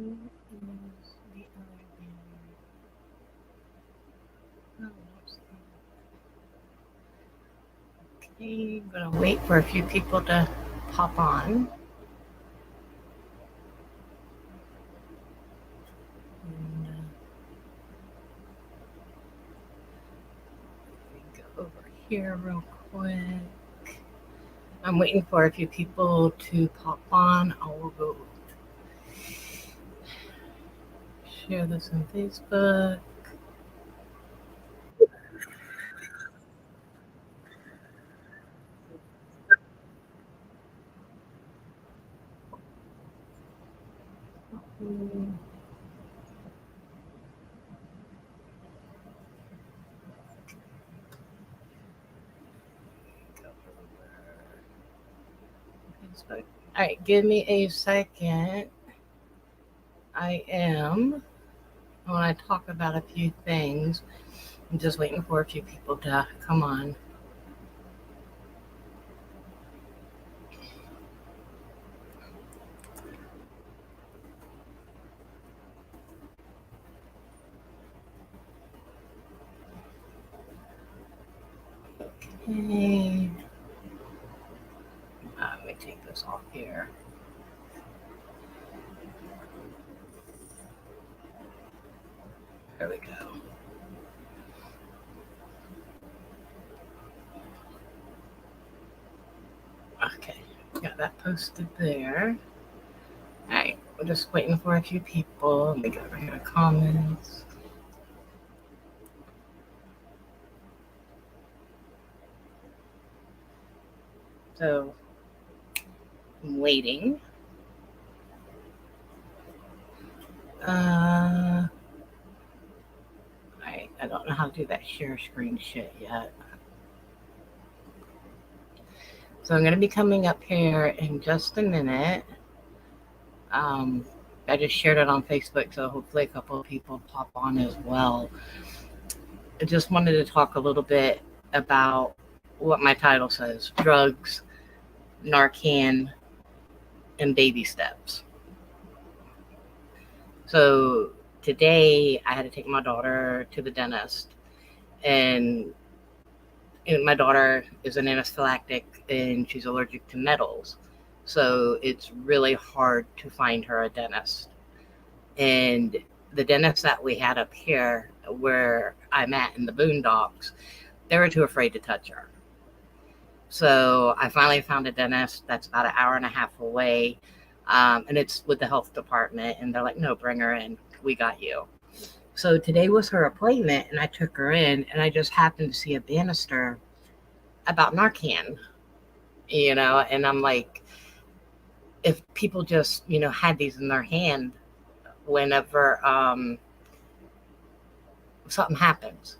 is the other banner? Oh, okay, I'm gonna wait for a few people to pop on. And, go over here real quick. I'm waiting for a few people to pop on. I will go share this on Facebook. Mm, go over Facebook. All right, give me a second. I am. When I talk about a few things, I'm just waiting for a few people to come on. Okay. Let me take this off here. There we go. Okay, got that posted there. All right, we're just waiting for a few people. Let me go over here to comments. So I'm waiting. I don't know how to do that share screen shit yet. So I'm going to be coming up here in just a minute. Um, I just shared it on Facebook, so hopefully a couple of people pop on as well. I just wanted to talk a little bit about what my title says: drugs, narcan, and baby steps. So today I had to take my daughter to the dentist, and my daughter is an anaphylactic and she's allergic to metals. So it's really hard to find her a dentist. And the dentist that we had up here, where I'm at in the boondocks, they were too afraid to touch her. So I finally found a dentist that's about an hour and a half away. And it's with the health department. And they're like, no, bring her in. We got you. So today was her appointment, and I took her in, and I just happened to see a banister about Narcan, and I'm like, if people just, had these in their hand whenever something happens,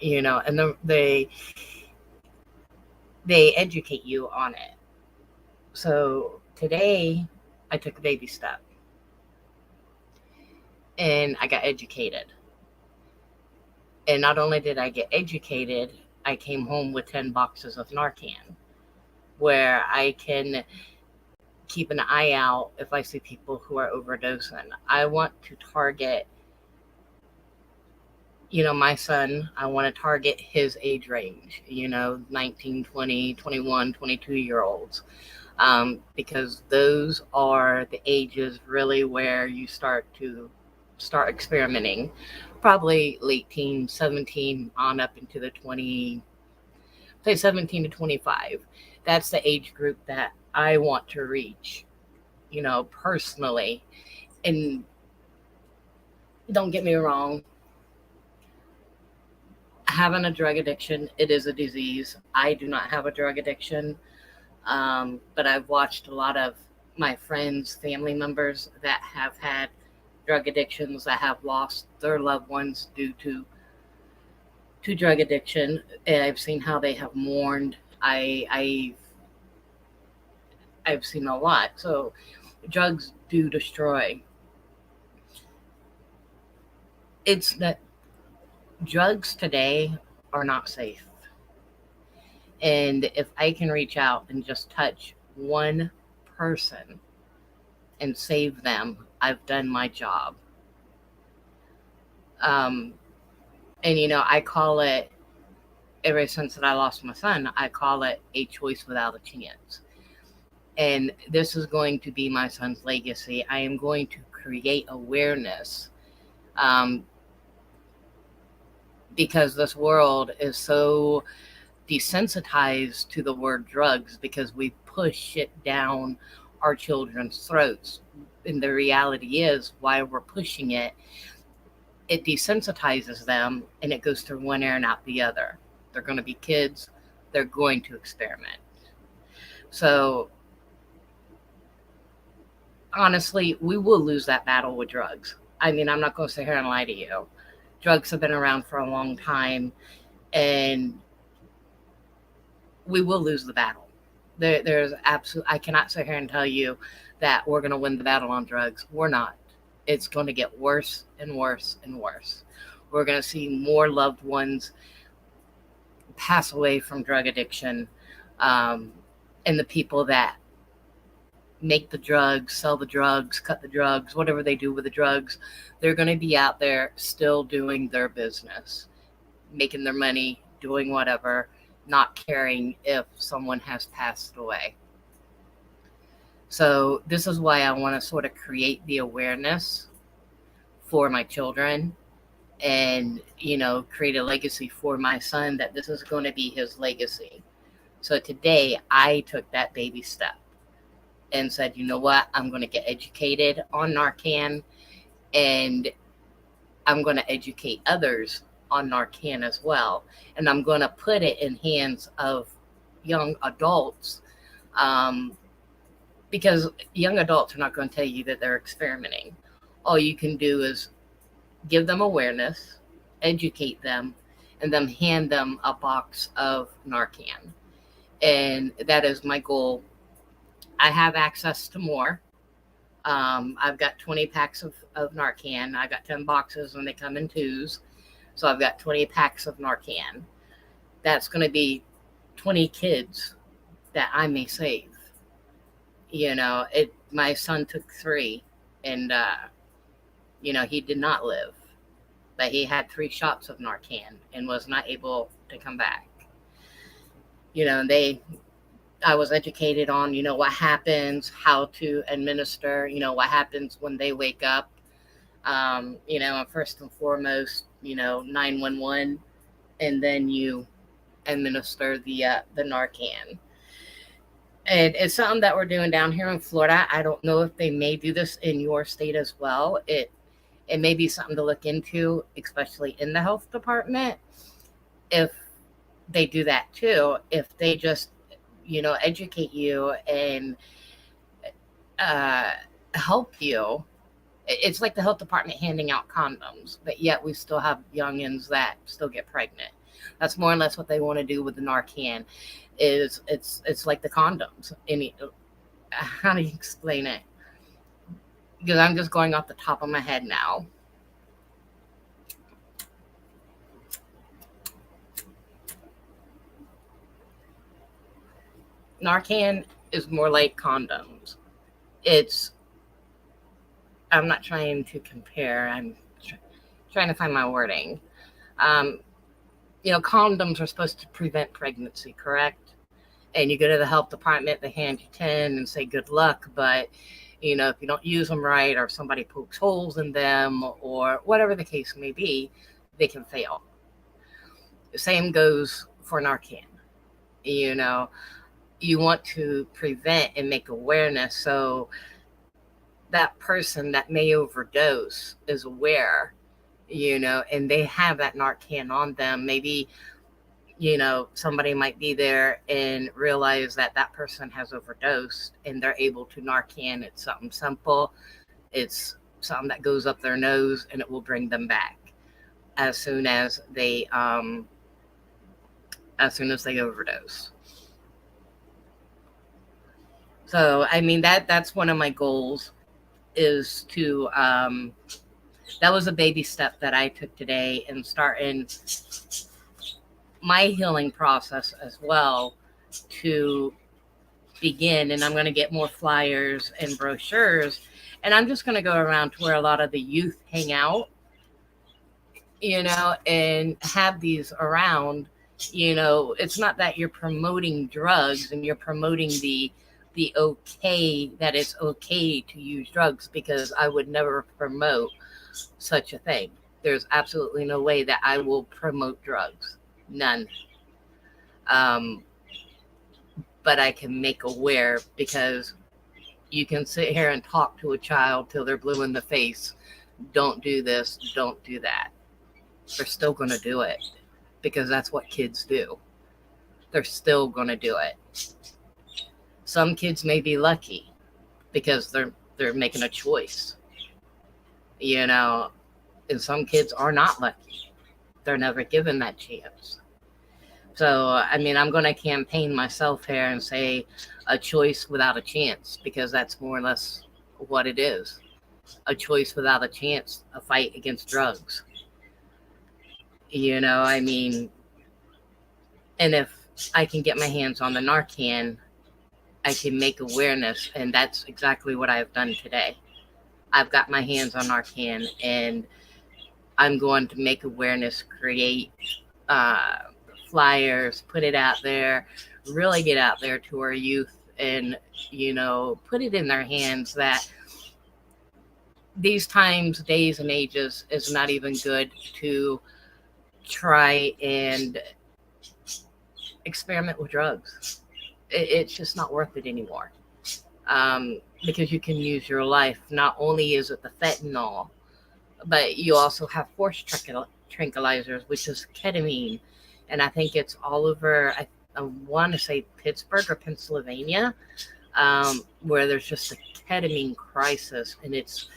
and they educate you on it. So today I took a baby step and I got educated. And not only did I get educated, I came home with 10 boxes of Narcan where I can keep an eye out if I see people who are overdosing. I want to target, my son. I want to target his age range, 19, 20, 21, 22 year olds. Because those are the ages really where you start experimenting, probably late teens, 17 on up into the 20, say 17 to 25. That's the age group that I want to reach, personally. And don't get me wrong, having a drug addiction, it is a disease. I do not have a drug addiction, but I've watched a lot of my friends, family members that have had drug addictions, that have lost their loved ones due to drug addiction. And I've seen how they have mourned. I've seen a lot. So drugs do destroy. It's that drugs today are not safe. And if I can reach out and just touch one person and save them, I've done my job. Um, and, I call it, ever since that I lost my son, I call it a choice without a chance. And this is going to be my son's legacy. I am going to create awareness, um, because this world is so desensitized to the word drugs because we push it down our children's throats. And the reality is, why we're pushing it, it desensitizes them and it goes through one ear and out the other. They're going to be kids, they're going to experiment. So honestly, we will lose that battle with drugs. I mean, I'm not going to sit here and lie to you. Drugs have been around for a long time, and we will lose the battle. There's absolute. I cannot sit here and tell you that we're going to win the battle on drugs. We're not. It's going to get worse and worse and worse. We're going to see more loved ones pass away from drug addiction, and the people that make the drugs, sell the drugs, cut the drugs, whatever they do with the drugs, they're going to be out there still doing their business, making their money, doing whatever, not caring if someone has passed away. So this is why I want to sort of create the awareness for my children and, create a legacy for my son, that this is going to be his legacy. So today I took that baby step and said, you know what, I'm going to get educated on Narcan, and I'm going to educate others on Narcan as well. And I'm going to put it in hands of young adults, because young adults are not going to tell you that they're experimenting. All you can do is give them awareness, educate them, and then hand them a box of Narcan. And that is my goal. I have access to more. I've got 20 packs of Narcan. I've got 10 boxes and they come in twos. So I've got 20 packs of Narcan. That's going to be 20 kids that I may save. My son took 3 and, he did not live. But he had 3 shots of Narcan and was not able to come back. I was educated on, what happens, how to administer, what happens when they wake up. And first and foremost, 911, and then you administer the Narcan. And it's something that we're doing down here in Florida. I don't know if they may do this in your state as well. It may be something to look into, especially in the health department, if they do that too. If they just educate you and help you. It's like the health department handing out condoms, but yet we still have youngins that still get pregnant. That's more or less what they want to do with the Narcan. It's like the condoms. How do you explain it? Because I'm just going off the top of my head now. Narcan is more like condoms. I'm not trying to compare. I'm trying to find my wording. Condoms are supposed to prevent pregnancy, correct? And you go to the health department, they hand you 10 and say good luck. But, if you don't use them right, or somebody pokes holes in them, or whatever the case may be, they can fail. The same goes for Narcan. You want to prevent and make awareness so that person that may overdose is aware, and they have that Narcan on them. Maybe, somebody might be there and realize that that person has overdosed and they're able to Narcan. It's something simple. It's something that goes up their nose and it will bring them back as soon as they overdose. So, that's one of my goals, is to, that was a baby step that I took today, and starting my healing process as well, to begin, and I'm going to get more flyers and brochures, and I'm just going to go around to where a lot of the youth hang out, and have these around. It's not that you're promoting drugs and you're promoting the okay, that it's okay to use drugs, because I would never promote such a thing. There's absolutely no way that I will promote drugs. None. Um, but I can make aware, because you can sit here and talk to a child till they're blue in the face. Don't do this, don't do that. They're still going to do it, because that's what kids do. They're still going to do it. Some kids may be lucky because they're making a choice, and some kids are not lucky. They're never given that chance. So, I mean, I'm going to campaign myself here and say a choice without a chance, because that's more or less what it is. A choice without a chance, a fight against drugs. I mean, and if I can get my hands on the Narcan, I can make awareness, and that's exactly what I've done today. I've got my hands on Narcan, and I'm going to make awareness, create flyers, put it out there, really get out there to our youth, and put it in their hands that these times, days, and ages is not even good to try and experiment with drugs. It's just not worth it anymore, because you can use your life. Not only is it the fentanyl, but you also have force tranquilizers, which is ketamine, and I think it's all over. I want to say Pittsburgh or Pennsylvania, where there's just a ketamine crisis, and it's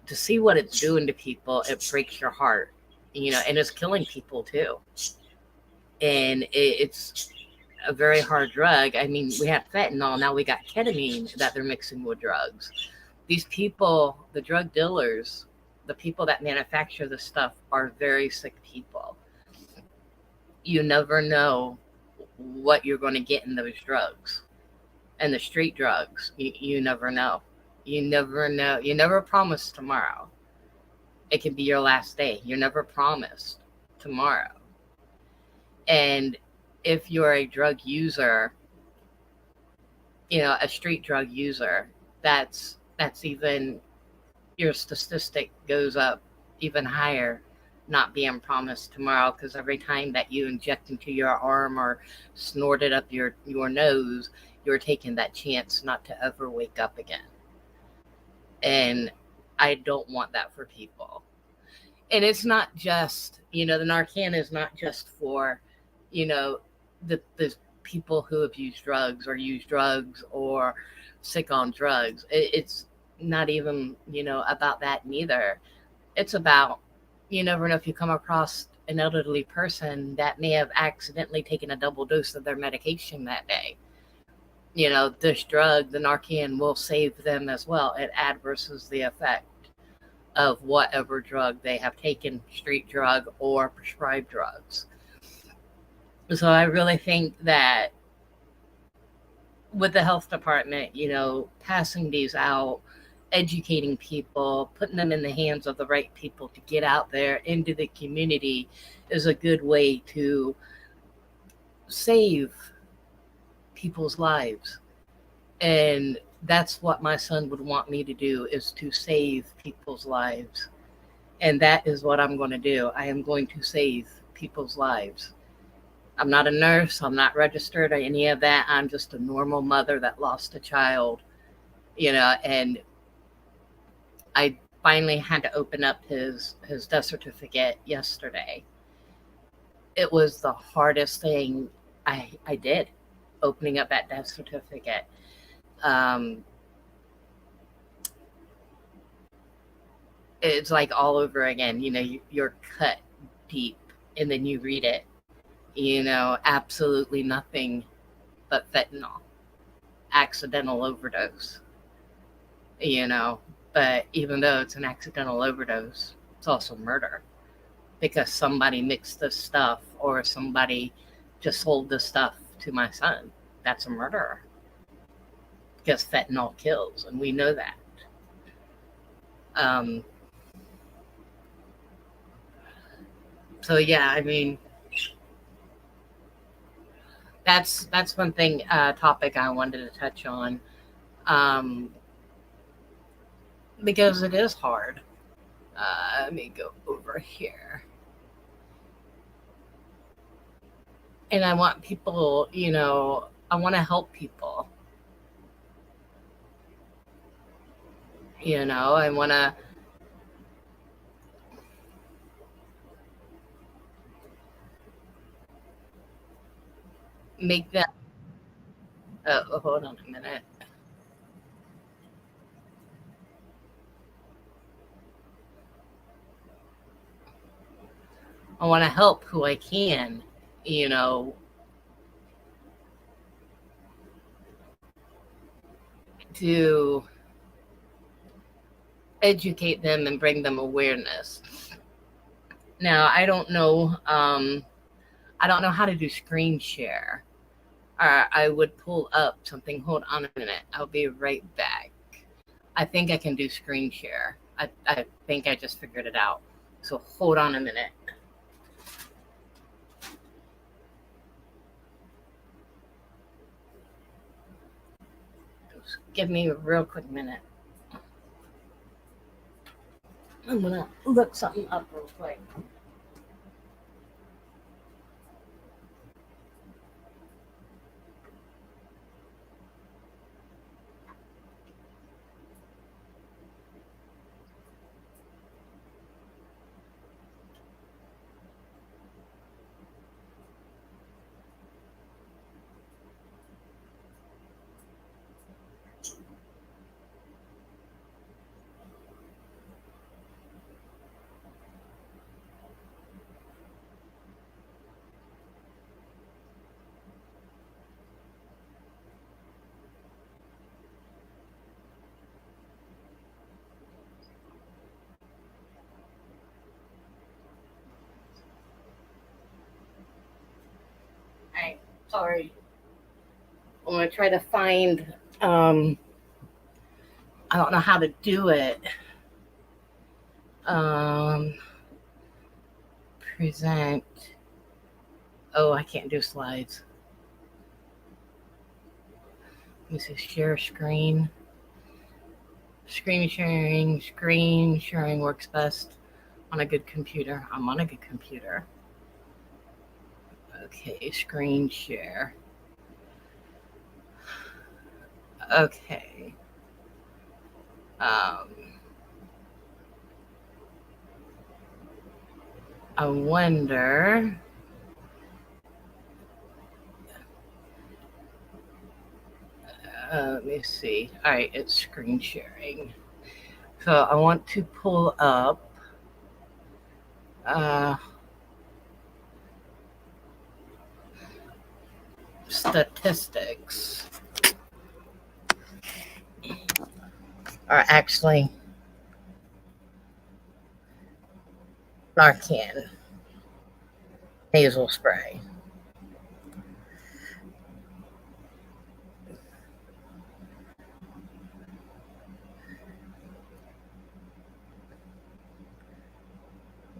to see what it's doing to people. It breaks your heart, and it's killing people too. And it's a very hard drug. I mean, we have fentanyl, now we got ketamine that they're mixing with drugs. These people, the drug dealers, the people that manufacture the stuff, are very sick people. You never know what you're going to get in those drugs. And the street drugs, you never know. You never know. You never promise tomorrow. It can be your last day. You're never promised tomorrow. And if you're a drug user, a street drug user, that's even, your statistic goes up even higher, not being promised tomorrow, because every time that you inject into your arm or snort it up your nose, you're taking that chance not to ever wake up again. And I don't want that for people. And it's not just, the Narcan is not just for, the people who have used drugs or use drugs or sick on drugs. It's not even, about that neither. It's about, you never know if you come across an elderly person that may have accidentally taken a double dose of their medication that day. This drug, the Narcan, will save them as well. It adverses the effect of whatever drug they have taken, street drug or prescribed drugs. So I really think that with the health department, passing these out, educating people, putting them in the hands of the right people to get out there into the community is a good way to save people's lives. And that's what my son would want me to do, is to save people's lives. And that is what I'm going to do. I am going to save people's lives. I'm not a nurse. I'm not registered or any of that. I'm just a normal mother that lost a child, and I finally had to open up his death certificate yesterday. It was the hardest thing I did, opening up that death certificate. It's like all over again. You're cut deep, and then you read it. Absolutely nothing but fentanyl, accidental overdose. But even though it's an accidental overdose, it's also murder, because somebody mixed this stuff or somebody just sold this stuff to my son. That's a murderer. because fentanyl kills, and we know that. Um, so yeah, I mean, that's one thing topic I wanted to touch on, um, because it is hard. Let me go over here, and I want people, I want to help people. I want to make them. Oh, hold on a minute. I want to help who I can, you know, to educate them and bring them awareness. Now, I don't know how to do screen share. I would pull up something. Hold on a minute. I'll be right back. I think I can do screen share. I think I just figured it out. So hold on a minute. Just give me a real quick minute. I'm gonna look something up real quick. All right, sorry. I'm gonna try to find. Um, I don't know how to do it. Um, present. Oh, I can't do slides. Let me see. Share screen. Screen sharing works best on a good computer. I'm on a good computer. Okay, screen share. Okay. Um, I wonder. Let me see. All right, it's screen sharing. So I want to pull up uh, statistics. Or actually, Narcan nasal spray.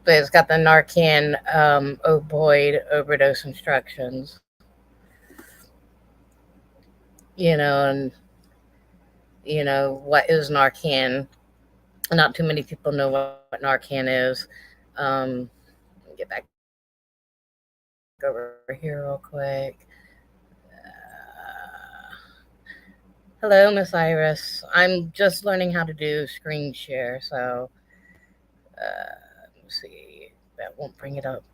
But it's got the Narcan opioid overdose instructions. And what is Narcan? Not too many people know what Narcan is. Let me get back over here real quick. Hello, Miss Iris. I'm just learning how to do screen share, so let's see. That won't bring it up.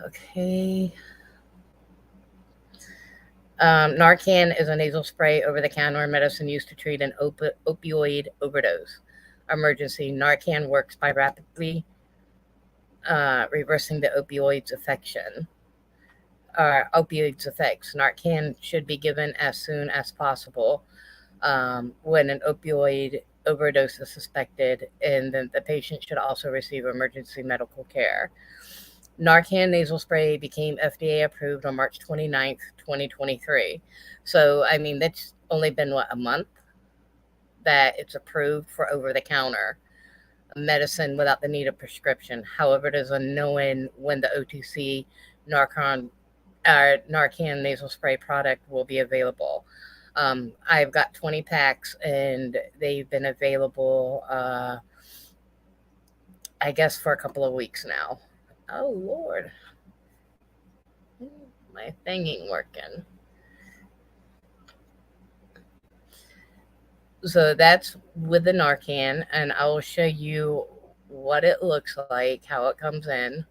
Okay. Narcan is a nasal spray over-the-counter medicine used to treat an opioid overdose emergency. Narcan works by rapidly reversing the opioid's effects. Narcan should be given as soon as possible when an opioid overdose is suspected, and then the patient should also receive emergency medical care. Narcan nasal spray became FDA approved on March 29th, 2023. So, I mean, that's only been, what, a month that it's approved for over the counter medicine without the need of prescription. However, it is unknown when the OTC Narcan Narcan nasal spray product will be available. I've got 20 packs and they've been available, I guess, for a couple of weeks now. Oh, Lord. My thing ain't working. So that's with the Narcan, and I will show you what it looks like, how it comes in.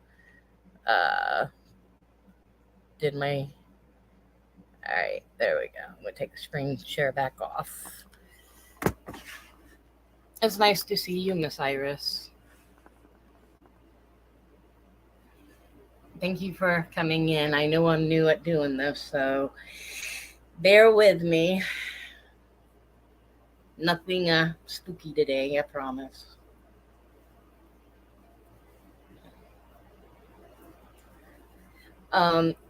Did my... All right, there we go. I'm going to take the screen share back off. It's nice to see you, Miss Iris. Thank you for coming in. I know I'm new at doing this, so bear with me. Nothing spooky today, I promise.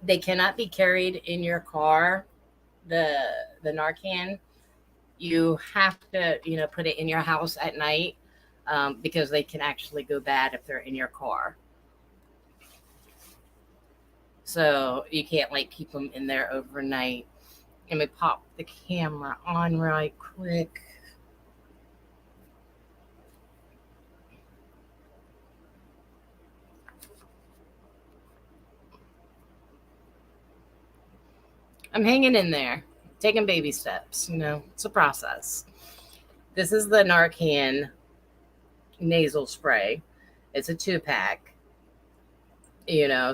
They cannot be carried in your car, the Narcan. You have to, put it in your house at night, because they can actually go bad if they're in your car. So you can't keep them in there overnight. Let me pop the camera on right quick. I'm hanging in there, taking baby steps. It's a process. This is the Narcan nasal spray. It's a 2-pack.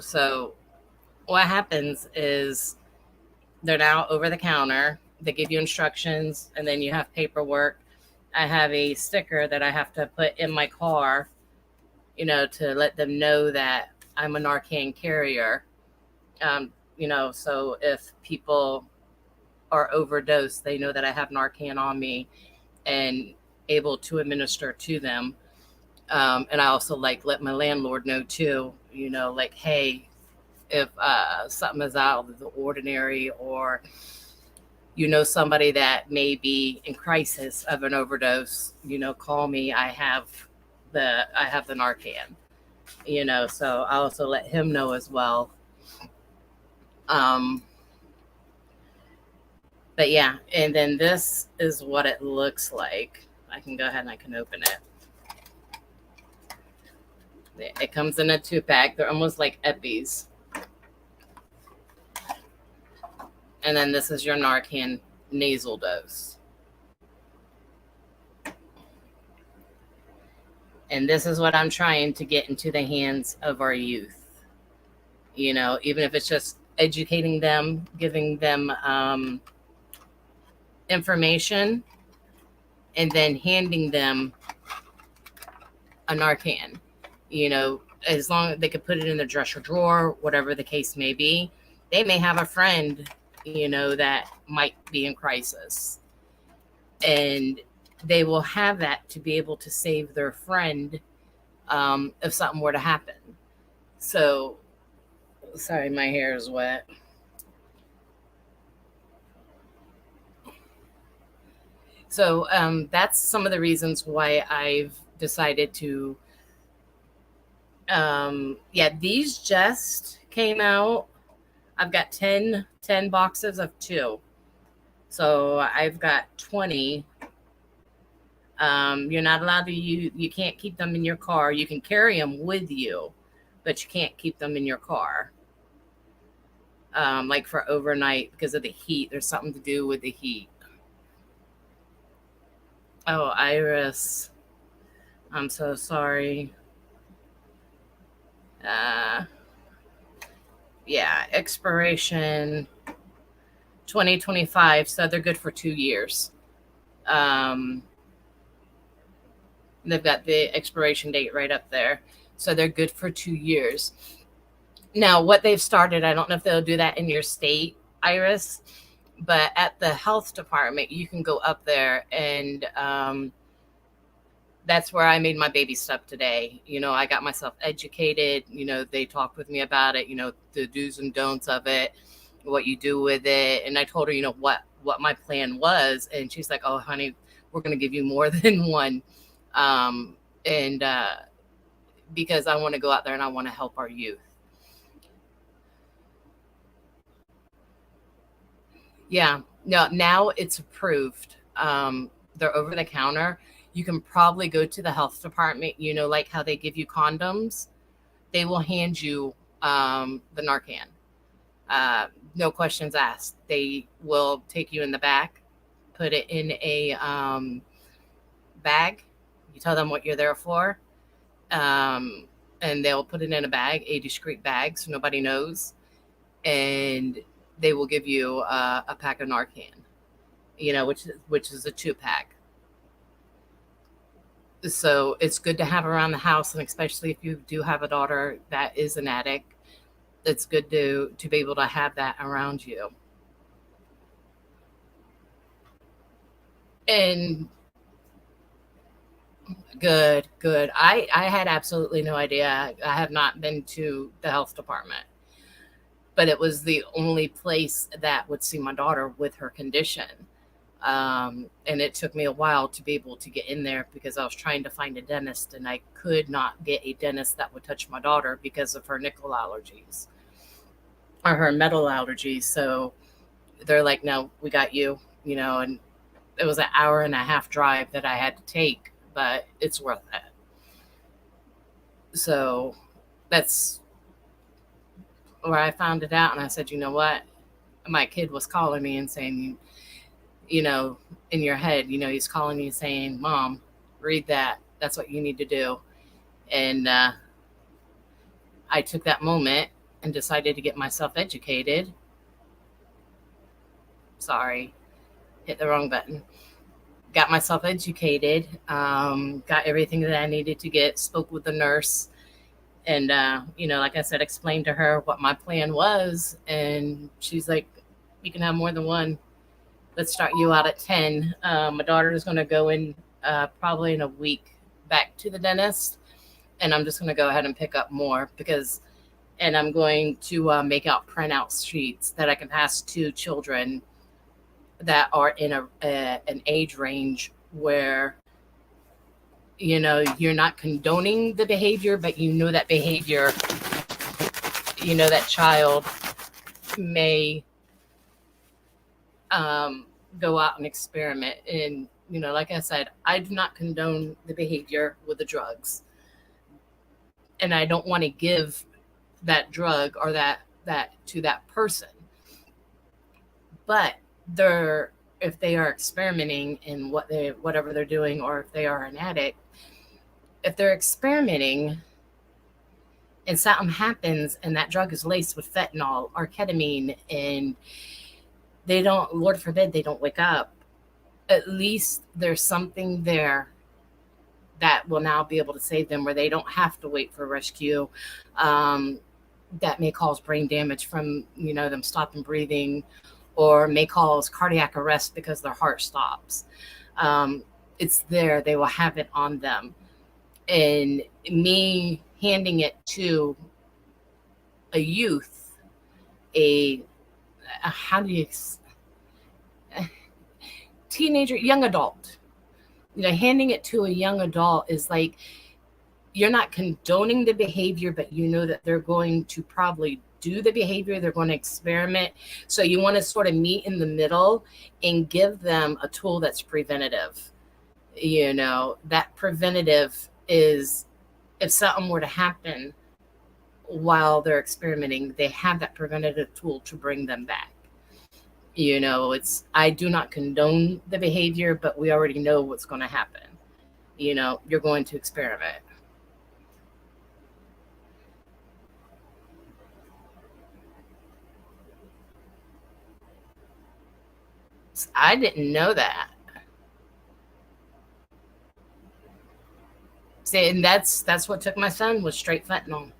So what happens is they're now over the counter. They give you instructions, and then you have paperwork. I have a sticker that I have to put in my car, to let them know that I'm a Narcan carrier. So if people are overdosed, they know that I have Narcan on me and able to administer to them. And I also let my landlord know too, hey, if something is out of the ordinary, or somebody that may be in crisis of an overdose, call me. I have the Narcan, so I also let him know as well. But yeah, and then this is what it looks like. I can go ahead and I can open it. It comes in a 2-pack. They're almost like Eppies. And then this is your Narcan nasal dose. And this is what I'm trying to get into the hands of our youth. Even if it's just educating them, giving them information, and then handing them a Narcan. As long as they could put it in their dresser drawer, whatever the case may be. They may have a friend, that might be in crisis. And they will have that to be able to save their friend if something were to happen. So, sorry, my hair is wet. So that's some of the reasons why I've decided to, these just came out. I've got 10 boxes of 2. So I've got 20. You're not allowed to you can't keep them in your car. You can carry them with you, but you can't keep them in your car. For overnight, because of the heat. There's something to do with the heat. Oh, Iris, I'm so sorry. Yeah, expiration 2025, so they're good for 2 years. They've got the expiration date right up there, so they're good for 2 years. Now, what they've started, I don't know if they'll do that in your state, Iris, but at the health department, you can go up there and That's where I made my baby step today. I got myself educated. They talked with me about it, the do's and don'ts of it, what you do with it. And I told her, what my plan was. And she's like, oh, honey, we're going to give you more than one. And because I want to go out there and I want to help our youth. Yeah. No, now it's approved. They're over the counter. You can probably go to the health department, like how they give you condoms. They will hand you the Narcan. No questions asked. They will take you in the back, put it in a bag. You tell them what you're there for, um, and they'll put it in a bag, a discreet bag, so nobody knows. And they will give you a pack of Narcan, which is a 2-pack. So it's good to have around the house, and especially if you do have a daughter that is an addict, it's good to be able to have that around you. And good, good. I had absolutely no idea. I have not been to the health department, but it was the only place that would see my daughter with her condition. And it took me a while to be able to get in there because I was trying to find a dentist, and I could not get a dentist that would touch my daughter because of her nickel allergies or her metal allergies. So they're like, no, we got you, and it was an hour and a half drive that I had to take, but it's worth it. So that's where I found it out. And I said, you know what? My kid was calling me and saying, you know, in your head, he's calling you saying, Mom, read that. That's what you need to do. And I took that moment and decided to get myself educated. Sorry, hit the wrong button. Got myself educated, got everything that I needed to get, spoke with the nurse, and, like I said, explained to her what my plan was. And she's like, you can have more than one. Let's start you out at 10. My daughter is going to go in probably in a week back to the dentist, and I'm just going to go ahead and pick up more and I'm going to make out printout sheets that I can pass to children that are in an age range where you're not condoning the behavior, but that behavior, that child may go out and experiment. And like I said, I do not condone the behavior with the drugs, and I don't want to give that drug or that to that person. But if they are experimenting in whatever they're doing, or if they are an addict, if they're experimenting and something happens and that drug is laced with fentanyl or ketamine, and they don't, Lord forbid, they don't wake up, at least there's something there that will now be able to save them, where they don't have to wait for rescue. That may cause brain damage from them stopping breathing, or may cause cardiac arrest because their heart stops. It's there. They will have it on them. And me handing it to a youth, how do you, teenager, young adult, handing it to a young adult is like, you're not condoning the behavior, but that they're going to probably do the behavior. They're going to experiment. So you want to sort of meet in the middle and give them a tool that's preventative. That preventative is, if something were to happen while they're experimenting, they have that preventative tool to bring them back. I do not condone the behavior, but we already know what's going to happen. You're going to experiment. I didn't know that. See, and that's what took my son, was straight fentanyl.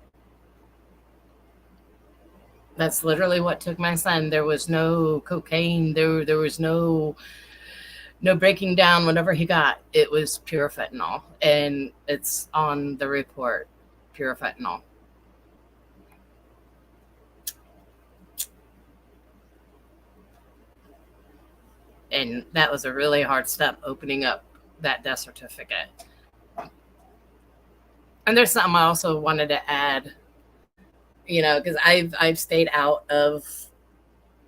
That's literally what took my son. There was no cocaine. There was no No breaking down. Whatever he got, it was pure fentanyl, and it's on the report, pure fentanyl. And that was a really hard step, opening up that death certificate. And there's something I also wanted to add, because I've stayed out of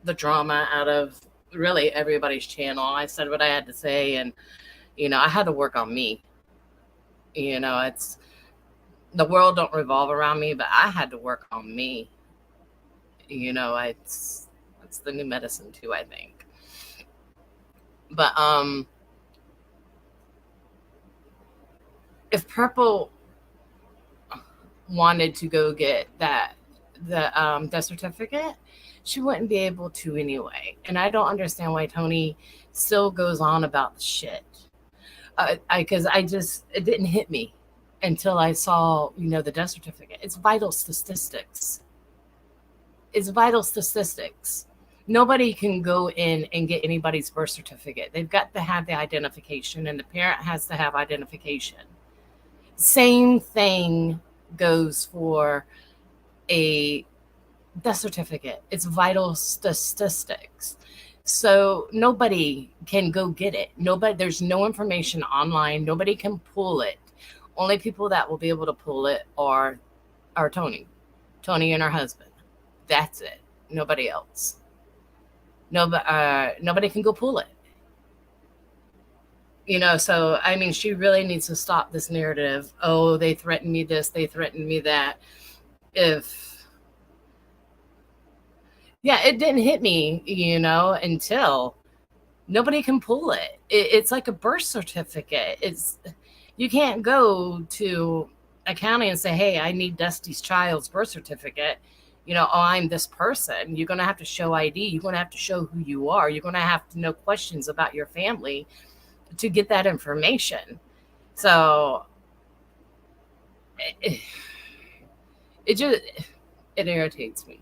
the drama, out of really everybody's channel. I said what I had to say, and I had to work on me. It's the world don't revolve around me, but I had to work on me. It's the new medicine too, I think. But if Purple wanted to go get the death certificate, she wouldn't be able to anyway. And I don't understand why Tony still goes on about the shit. Because it didn't hit me until I saw, the death certificate. It's vital statistics. It's vital statistics. Nobody can go in and get anybody's birth certificate. They've got to have the identification, and the parent has to have identification. Same thing goes for a death certificate. It's vital statistics. So nobody can go get it. There's no information online. Nobody can pull it. Only people that will be able to pull it are Tony and her husband. That's it. Nobody else. Nobody can go pull it. So I mean, she really needs to stop this narrative. Oh, they threatened me this, they threatened me that. It didn't hit me, until nobody can pull it. It's like a birth certificate. You can't go to a county and say, hey, I need Dusty's child's birth certificate. I'm this person. You're going to have to show ID. You're going to have to show who you are. You're going to have to know questions about your family to get that information. So it irritates me.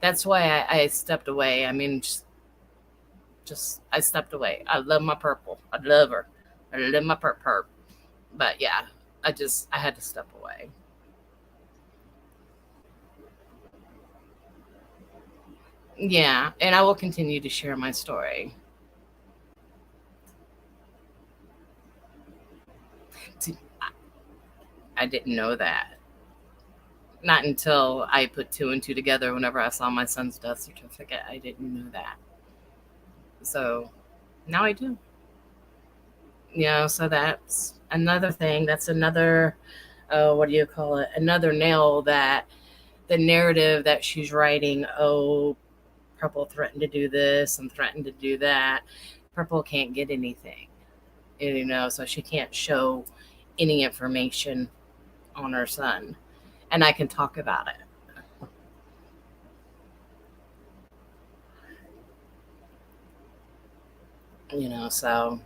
That's why I stepped away. I mean, just I stepped away. I love my Purple. I love her. I love my perp. But yeah, I had to step away. Yeah, and I will continue to share my story. See, I didn't know that. Not until I put two and two together whenever I saw my son's death certificate. I didn't know that. So now I do. So that's another thing. That's another, what do you call it? Another nail that the narrative that she's writing, oh, Purple threatened to do this and threatened to do that. Purple can't get anything, so she can't show any information on her son. And I can talk about it. So.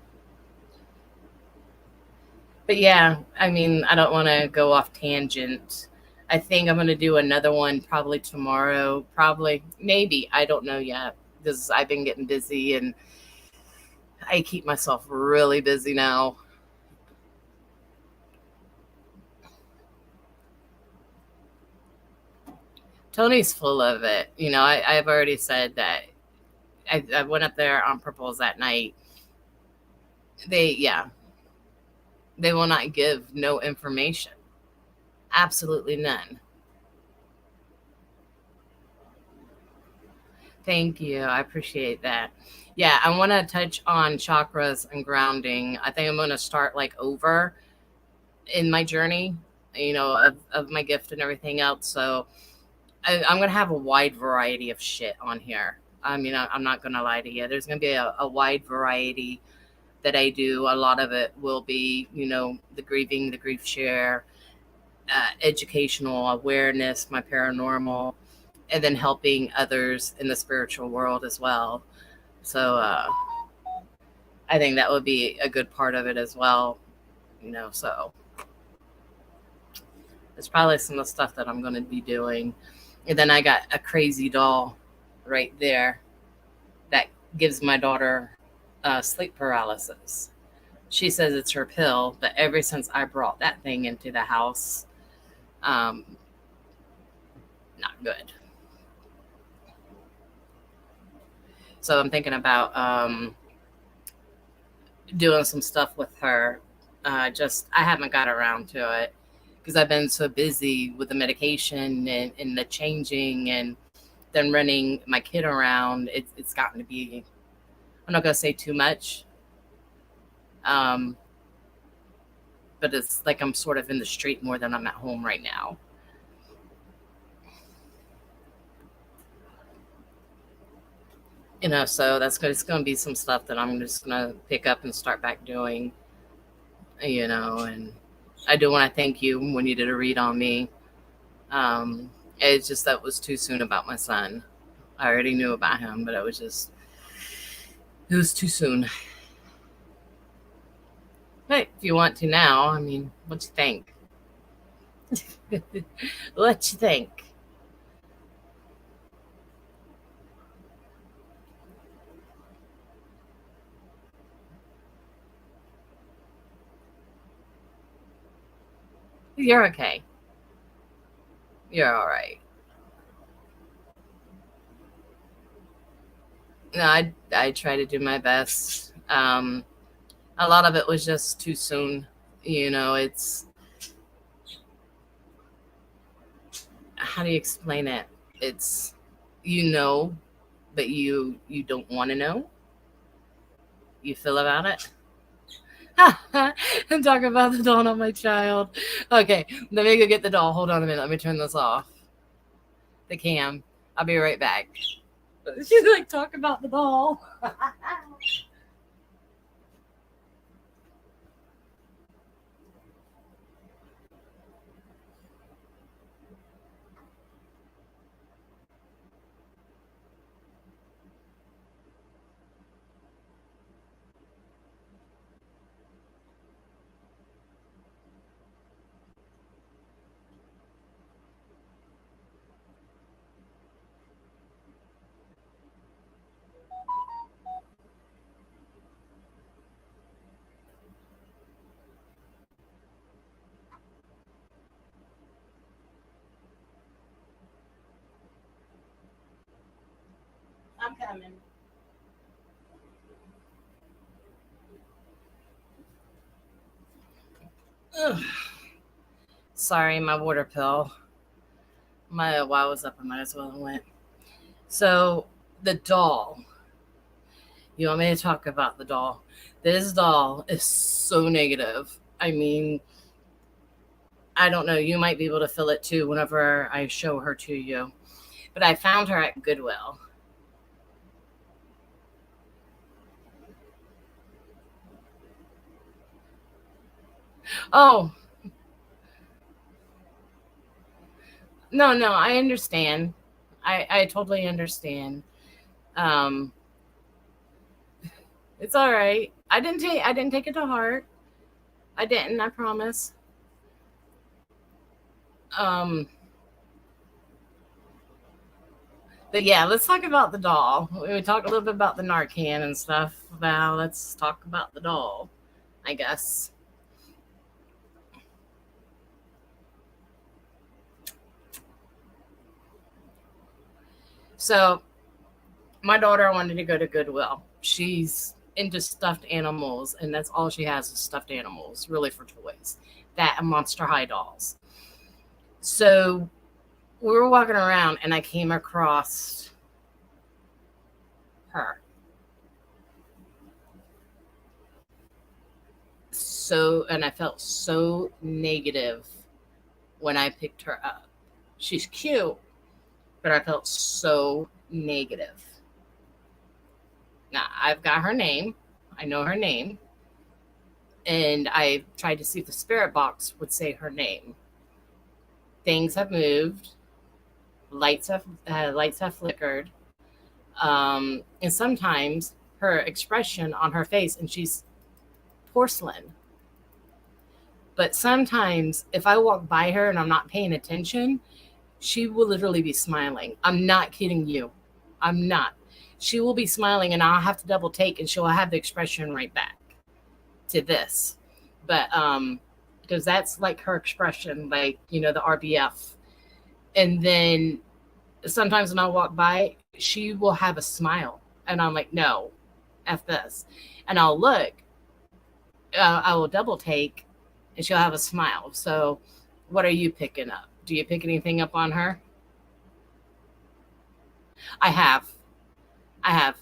But yeah, I mean, I don't want to go off tangent. I think I'm going to do another one probably tomorrow. Probably, maybe. I don't know yet because I've been getting busy and I keep myself really busy now. Tony's full of it. I've already said that I went up there on Purples that night. They will not give no information. Absolutely none. Thank you. I appreciate that. Yeah, I want to touch on chakras and grounding. I think I'm going to start over in my journey, of my gift and everything else. So I'm going to have a wide variety of shit on here. I mean, I'm not going to lie to you. There's going to be a wide variety that I do. A lot of it will be, the grieving, the grief share, educational awareness, my paranormal, and then helping others in the spiritual world as well. So I think that would be a good part of it as well. So it's probably some of the stuff that I'm going to be doing. And then I got a crazy doll right there that gives my daughter sleep paralysis. She says it's her pill, but ever since I brought that thing into the house, um, not good. So I'm thinking about doing some stuff with her. Just I haven't got around to it because I've been so busy with the medication and the changing and then running my kid around. It's gotten to be, I'm not gonna say too much, um, but it's like I'm sort of in the street more than I'm at home right now. So it's gonna be some stuff that I'm just gonna pick up and start back doing. And I do want to thank you when you did a read on me. It's just that was too soon about my son. I already knew about him, but it was too soon. Hey, if you want to now, I mean, what you think? What you think? You're okay. You're all right. No, I try to do my best. A lot of it was just too soon. It's, how do you explain it? It's, you know, but you don't want to know. You feel about it. I'm talking about the doll, not my child. Okay, let me go get the doll. Hold on a minute. Let me turn this off. The cam. I'll be right back. She's like, talk about the doll. I'm coming. Ugh. Sorry, my water pill. While I was up, I might as well have went. So the doll. You want me to talk about the doll? This doll is so negative. I mean, I don't know. You might be able to feel it too whenever I show her to you. But I found her at Goodwill. Oh, no, no, I understand. I totally understand. Um, it's all right. I didn't take it to heart. I didn't, I promise. Um, but yeah, let's talk about the doll. We talked a little bit about the narcan and stuff. Now let's talk about the doll, I guess. So my daughter wanted to go to Goodwill. She's into stuffed animals, and that's all she has is stuffed animals, really, for toys. That and Monster High dolls. So we were walking around, and I came across her. And I felt so negative when I picked her up. She's cute, but I felt so negative. Now, I've got her name. I know her name. And I tried to see if the spirit box would say her name. Things have moved. Lights have flickered. And sometimes her expression on her face, and she's porcelain. But sometimes if I walk by her and I'm not paying attention, she will literally be smiling. I'm not kidding you. I'm not. she will be smiling and I'll have to double take and she'll have the expression right back to this. But because that's like her expression, like, the RBF. And then sometimes when I walk by, she will have a smile. And I'm like, no, F this. And I'll look, I will double take, and she'll have a smile. So, what are you picking up? Do you pick anything up on her? I have. I have.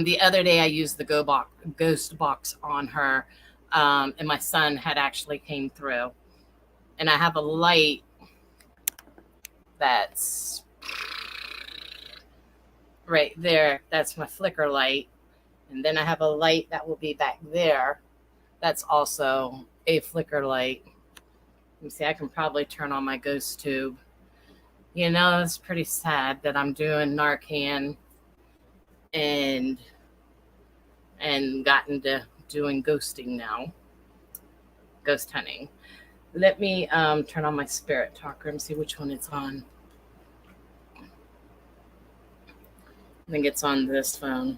The other day, I used the ghost box on her, and my son had actually came through. And I have a light that's right there. That's my flicker light. And then I have a light that will be back there. That's also a flicker light. Let me see, I can probably turn on my ghost tube. It's pretty sad that I'm doing Narcan and gotten to doing ghosting now. Ghost hunting. Let me turn on my spirit talker and see which one it's on. I think it's on this phone.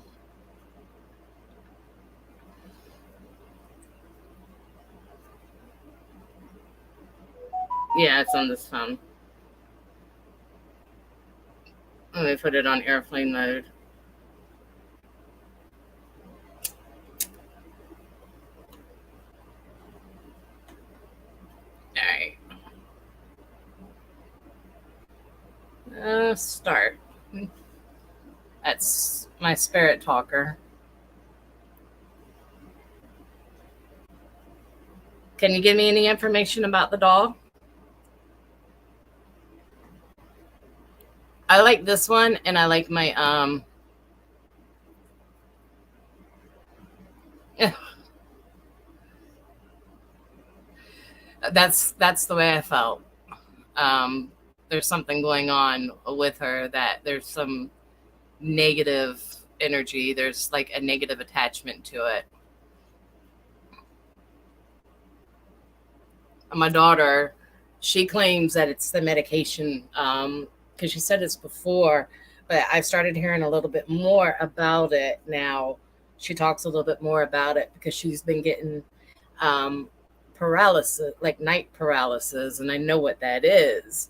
Yeah, it's on this phone. Let me put it on airplane mode. All right. Start. That's my spirit talker. Can you give me any information about the dog? I like this one, and I like my that's the way I felt. Um, there's something going on with her, that there's some negative energy. There's like a negative attachment to it. My daughter, she claims that it's the medication, because she said it's before, but I've started hearing a little bit more about it now. She talks a little bit more about it because she's been getting um, paralysis, like night paralysis, and I know what that is.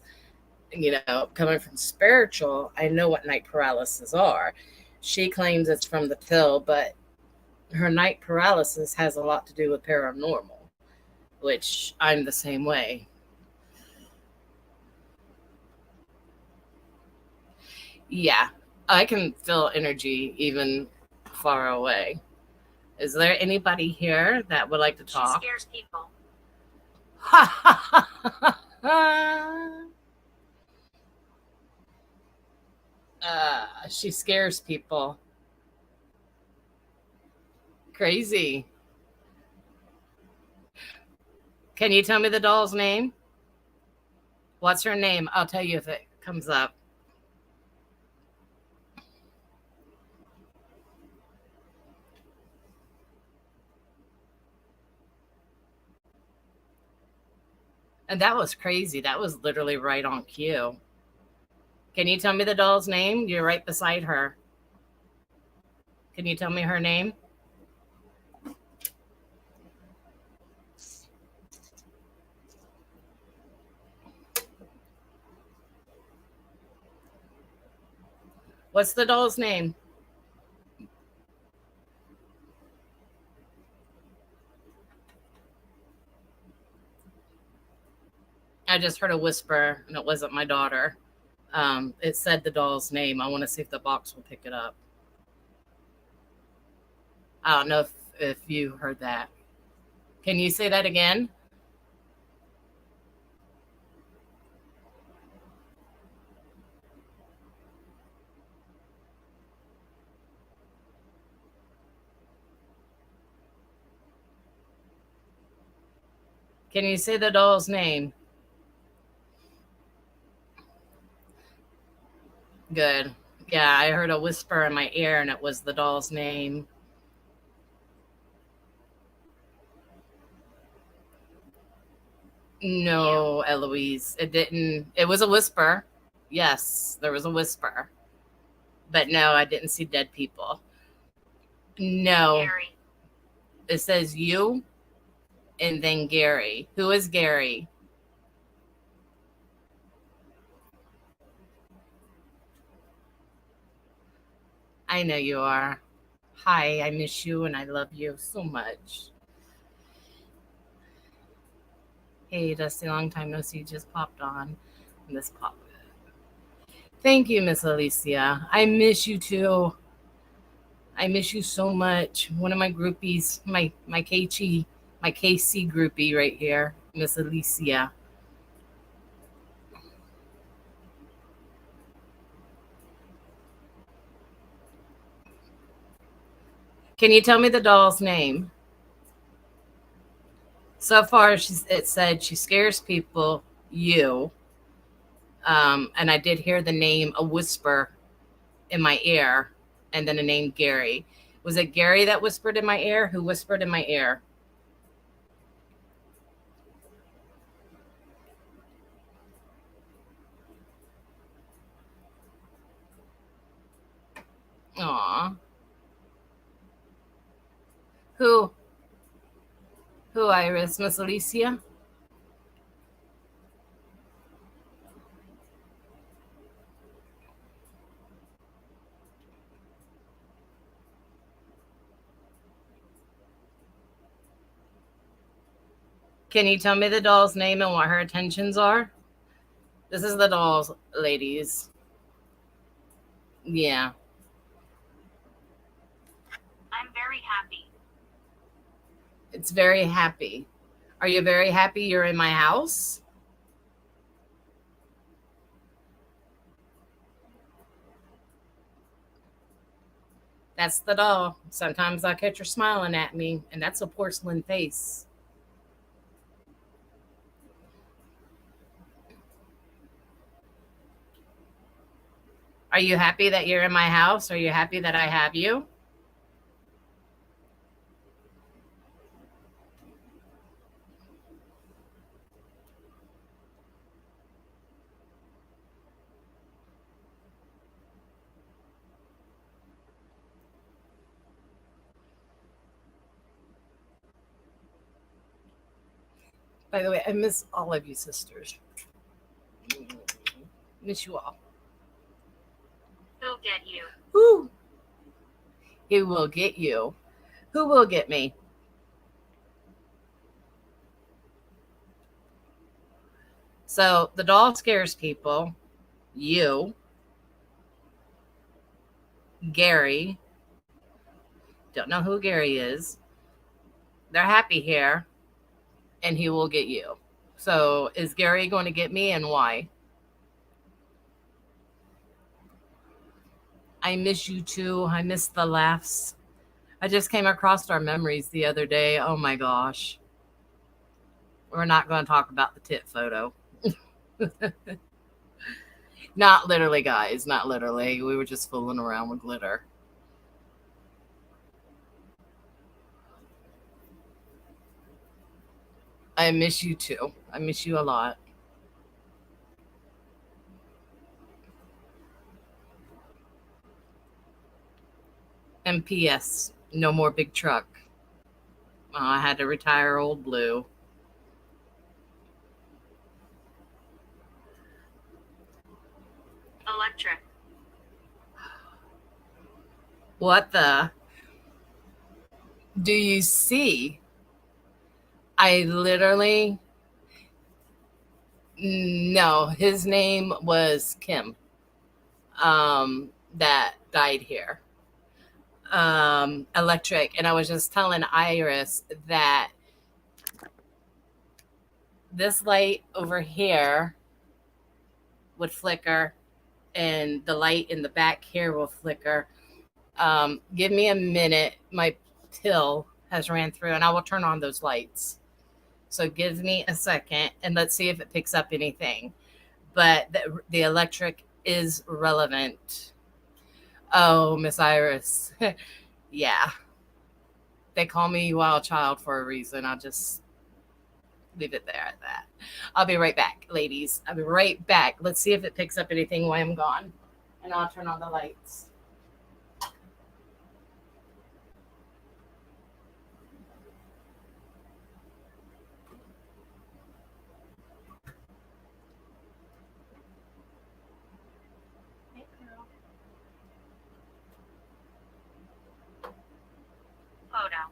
Coming from spiritual, I know what night paralysis are. She claims it's from the pill, but her night paralysis has a lot to do with paranormal, which I'm the same way. Yeah, I can feel energy even far away. Is there anybody here that would like to talk? She scares people. She scares people. Crazy. Can you tell me the doll's name? What's her name? I'll tell you if it comes up. And that was crazy. That was literally right on cue. Can you tell me the doll's name? You're right beside her. Can you tell me her name? What's the doll's name? I just heard a whisper, and it wasn't my daughter. It said the doll's name. I want to see if the box will pick it up. I don't know if you heard that. Can you say that again? Can you say the doll's name? Good. Yeah, I heard a whisper in my ear, and it was the doll's name. No, Eloise, it didn't. It was a whisper. Yes, there was a whisper. But no, I didn't see dead people. No. Gary. It says you and then Gary. Who is Gary? I know you are. Hi, I miss you and I love you so much. Hey, Dusty, long time no see, just popped on. This pop. Thank you, Miss Alicia. I miss you too. I miss you so much. One of my groupies, my KC groupie right here, Miss Alicia. Can you tell me the doll's name? So far, it said she scares people, you. And I did hear the name, a whisper in my ear, and then a name, Gary. Was it Gary that whispered in my ear? Who whispered in my ear? Aw. Who? Who, Iris? Miss Alicia? Can you tell me the doll's name and what her intentions are? This is the dolls, ladies. Yeah. I'm very happy. It's very happy. Are you very happy you're in my house? That's the doll. Sometimes I catch her smiling at me, and that's a porcelain face. Are you happy that you're in my house? Are you happy that I have you? By the way, I miss all of you sisters. Miss you all. He'll get you. Who? He will get you. Who will get me? So the doll scares people. You, Gary. Don't know who Gary is. They're happy here, and he will get you. So is Gary going to get me, and why? I miss you too. I miss the laughs. I just came across our memories the other day. Oh my gosh. We're not going to talk about the tit photo. Not literally, guys. Not literally. We were just fooling around with glitter. I miss you too. I miss you a lot. And P.S. No more big truck. I had to retire old blue. Electric. What the? Do you see? I literally. No, his name was Kim. That died here. Electric. And I was just telling Iris that this light over here would flicker and the light in the back here will flicker. Give me a minute. My pill has ran through and I will turn on those lights. So give me a second and let's see if it picks up anything. But the electric is relevant. Oh, Miss Iris. Yeah. They call me Wild Child for a reason. I just leave it there at that. I'll be right back, ladies. I'll be right back. Let's see if it picks up anything while I'm gone. And I'll turn on the lights. Hey, girl. Photo.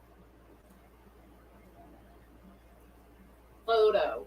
Photo.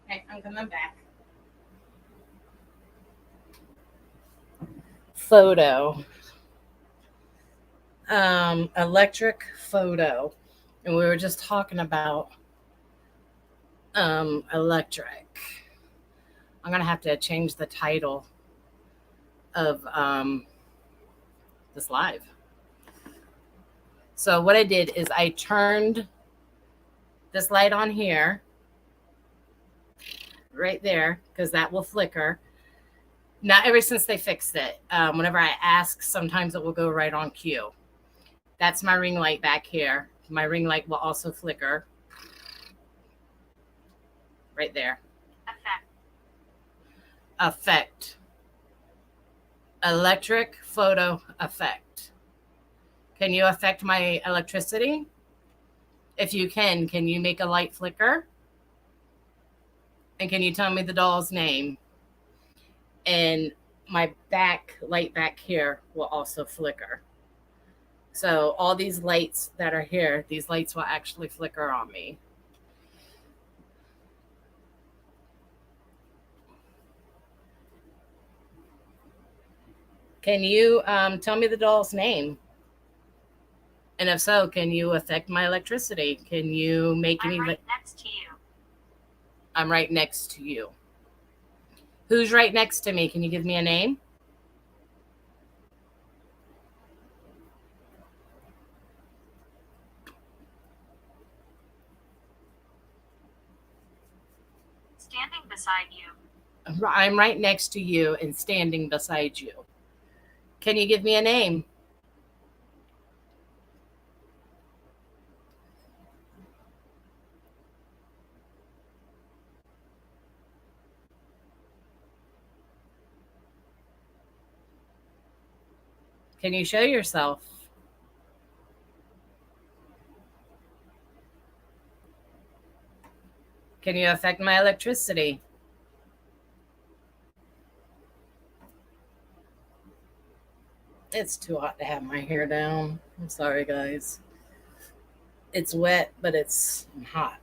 Okay, I'm coming back. Photo. Electric photo. And we were just talking about electric. I'm gonna have to change the title of this live. So what I did is I turned this light on here, right there, because that will flicker. Not ever since they fixed it. Whenever I ask, sometimes it will go right on cue. That's my ring light back here. My ring light will also flicker. Right there. Effect. Electric photo effect. Can you affect my electricity? If you can you make a light flicker? And can you tell me the doll's name? And my back light back here will also flicker. So all these lights that are here, these lights will actually flicker on me. Can you tell me the doll's name? And if so, can you affect my electricity? Can you make any? I'm right next to you. I'm right next to you. Who's right next to me? Can you give me a name? Standing beside you. I'm right next to you and standing beside you. Can you give me a name? Can you show yourself? Can you affect my electricity? It's too hot to have my hair down. I'm sorry, guys. It's wet, but it's hot.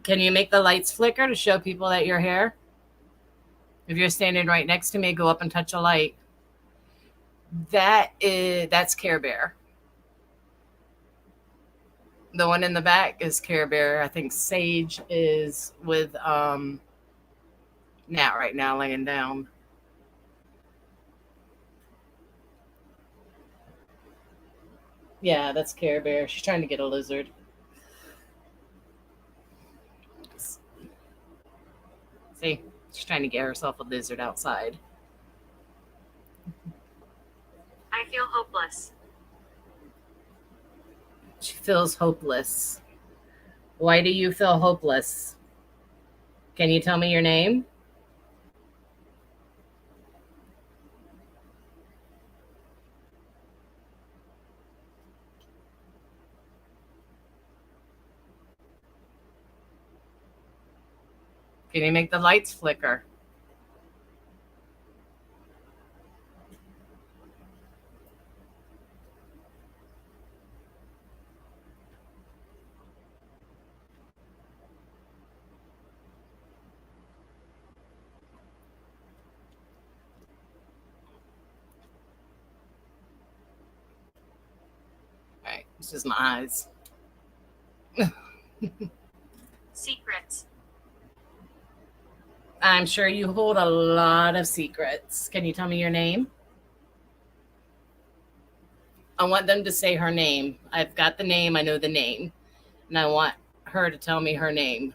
Can you make the lights flicker to show people that you're here? If you're standing right next to me, go up and touch a light. That's Care Bear. The one in the back is Care Bear. I think Sage is with Nat right now laying down. Yeah, that's Care Bear. She's trying to get a lizard. See, she's trying to get herself a lizard outside. I feel hopeless. She feels hopeless. Why do you feel hopeless? Can you tell me your name? Can you make the lights flicker? It's just my eyes. Secrets. I'm sure you hold a lot of secrets. Can you tell me your name? I want them to say her name. I've got the name, I know the name. And I want her to tell me her name.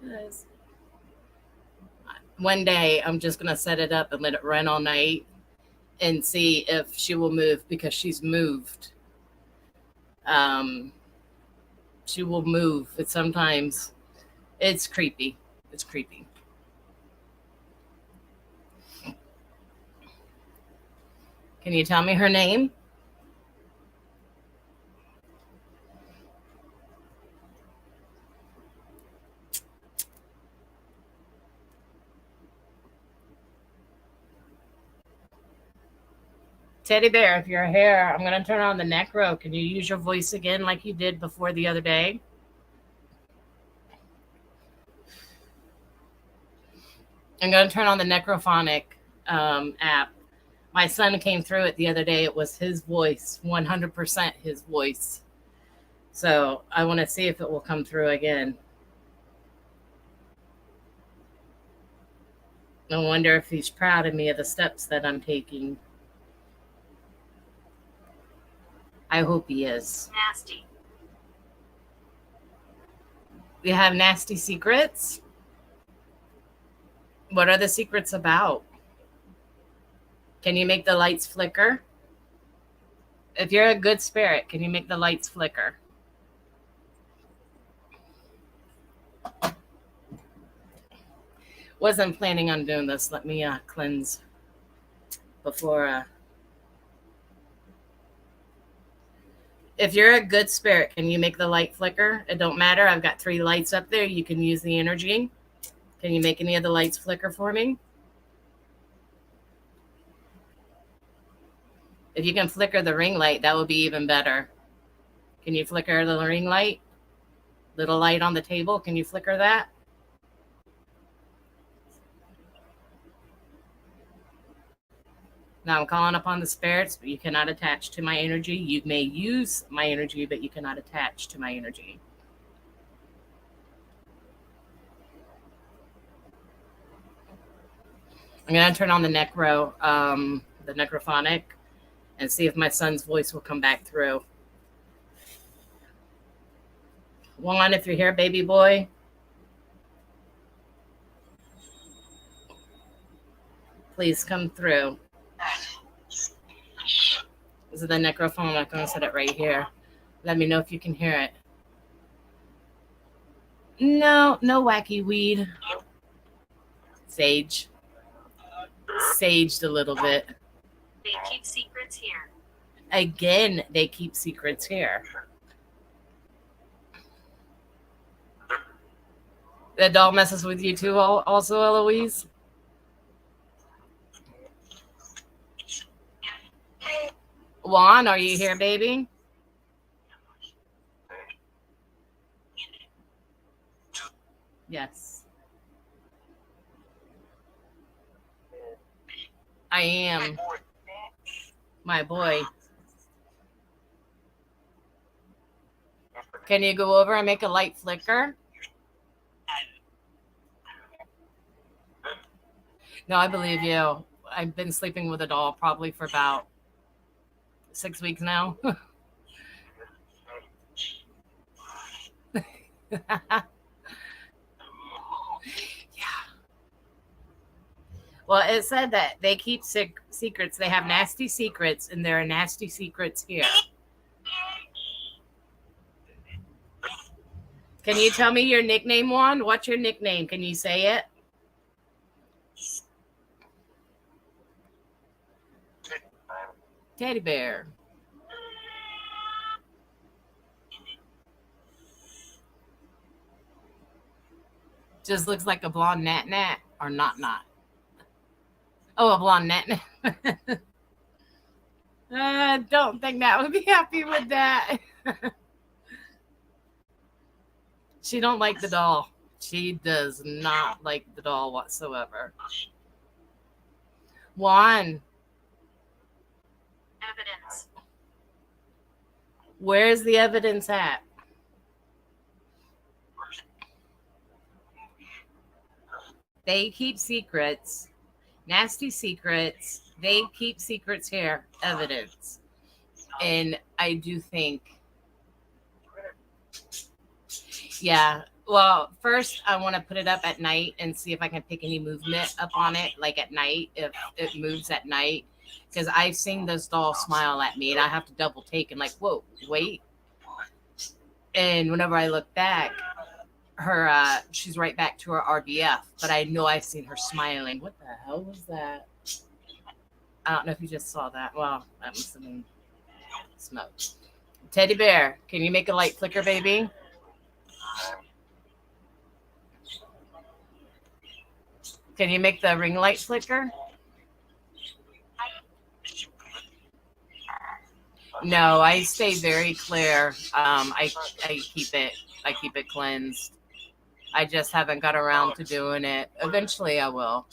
Yes. One day, I'm just going to set it up and let it run all night and see if she will move because she's moved. Um, she will move. But sometimes it's creepy. It's creepy. Can you tell me her name? Teddy Bear, if you're here, I'm going to turn on the necro. Can you use your voice again like you did before the other day? I'm going to turn on the necrophonic app. My son came through it the other day. It was his voice, 100% his voice. So I want to see if it will come through again. I wonder if he's proud of me of the steps that I'm taking. I hope he is. Nasty. We have nasty secrets. What are the secrets about? Can you make the lights flicker? If you're a good spirit, can you make the lights flicker? Wasn't planning on doing this. Let me cleanse before. If you're a good spirit, can you make the light flicker? It don't matter. I've got 3 lights up there. You can use the energy. Can you make any of the lights flicker for me? If you can flicker the ring light, that would be even better. Can you flicker the ring light? Little light on the table. Can you flicker that? Now I'm calling upon the spirits, but you cannot attach to my energy. You may use my energy, but you cannot attach to my energy. I'm going to turn on the the necrophonic, and see if my son's voice will come back through. Juan, if you're here, baby boy. Please come through. This is the necrophone. I'm going to set it right here. Let me know if you can hear it. No wacky weed. Sage. Saged a little bit. They keep secrets here. Again, they keep secrets here. The doll messes with you too, also, Eloise? Juan, are you here, baby? Yes. I am. My boy. Can you go over and make a light flicker? No, I believe you. I've been sleeping with a doll probably for about 6 weeks now. Yeah. Well, it said that they keep secrets. They have nasty secrets, and there are nasty secrets here. Can you tell me your nickname, Juan? What's your nickname? Can you say it? Teddy Bear. Just looks like a blonde nat or not. Oh, a blonde nat. I don't think that would be happy with that. She don't like the doll. She does not like the doll whatsoever. Juan. Evidence. Where's the evidence at? They keep secrets, nasty secrets. They keep secrets here, evidence. And I do think, yeah. Well, first I want to put it up at night and see if I can pick any movement up on it, like at night, if it moves at night. Because I've seen those dolls smile at me and I have to double take and like, whoa, wait. And whenever I look back, she's right back to her RDF, but I know I've seen her smiling. What the hell was that? I don't know if you just saw that. Well, that must have been smoke. Teddy bear, can you make a light flicker, baby? Can you make the ring light flicker? No, I stay very clear. I keep it cleansed. I just haven't got around to doing it. Eventually I will.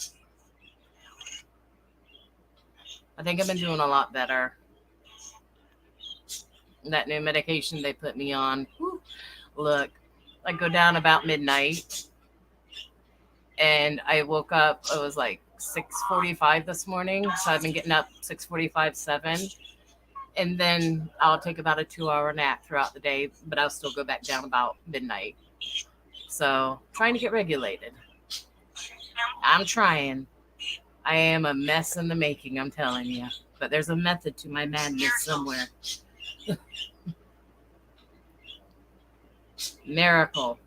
I think I've been doing a lot better. That new medication they put me on. Whew, look, I go down about midnight and I woke up, it was like 6:45 this morning. So I've been getting up 6:45, 7. And then I'll take about a 2-hour nap throughout the day, but I'll still go back down about midnight. So trying to get regulated. I'm trying. I am a mess in the making, I'm telling you. But there's a method to my madness somewhere. Miracle.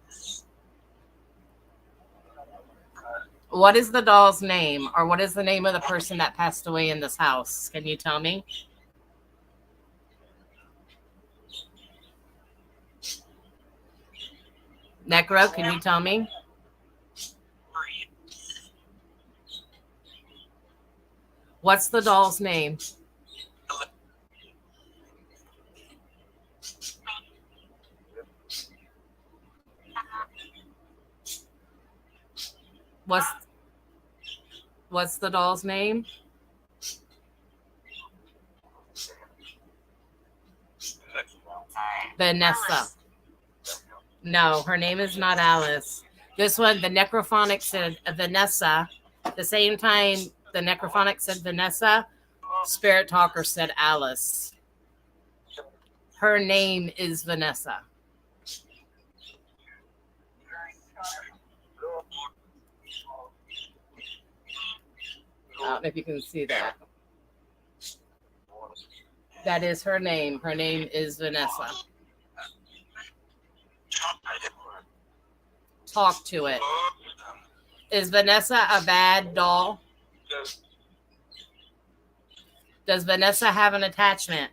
What is the doll's name? Or what is the name of the person that passed away in this house? Can you tell me? Necro, can you tell me? What's the doll's name? What's the doll's name? Vanessa. Alice. No, her name is not Alice. This one, the necrophonic said Vanessa. The same time the necrophonic said Vanessa, Spirit Talker said Alice. Her name is Vanessa. I don't know if you can see that. That is her name. Her name is Vanessa. Talk to it. Is Vanessa a bad doll? Does Vanessa have an attachment?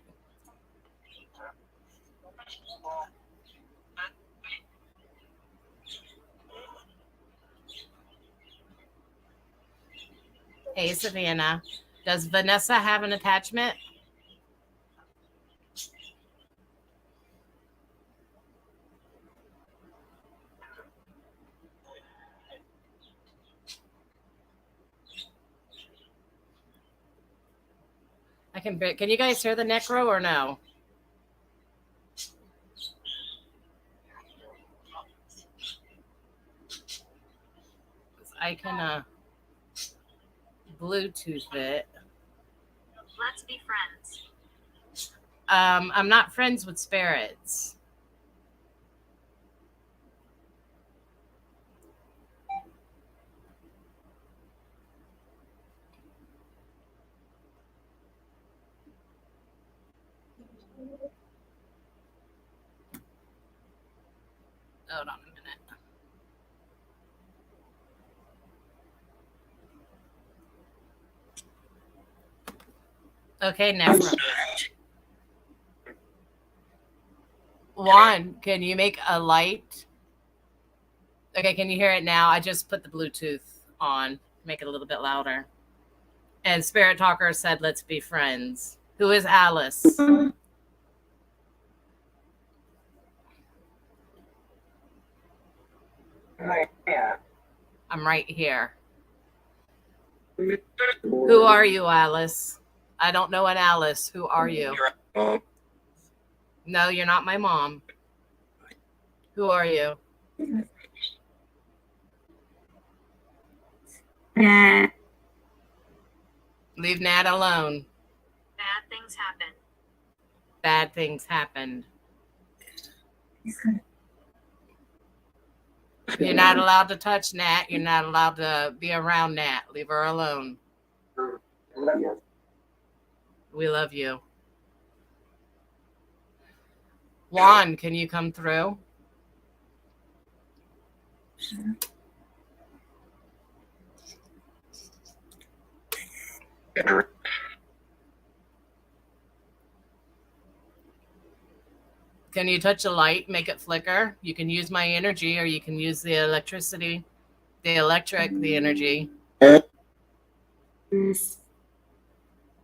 Hey, Savannah. Does Vanessa have an attachment? Can you guys hear the necro or no? I can Bluetooth it. Let's be friends. I'm not friends with spirits. Hold on a minute. Okay, next. Juan, can you make a light? Okay, can you hear it now? I just put the Bluetooth on. Make it a little bit louder. And Spirit Talker said, let's be friends. Who is Alice? I'm right here. Who are you, Alice? I don't know an Alice. Who are you? No, you're not my mom. Who are you? Leave Nat alone. Bad things happen. Bad things happened. You're not allowed to touch Nat. You're not allowed to be around Nat. Leave her alone. We love you. Juan, can you come through? Can you touch a light, make it flicker? You can use my energy or you can use the electricity, the energy.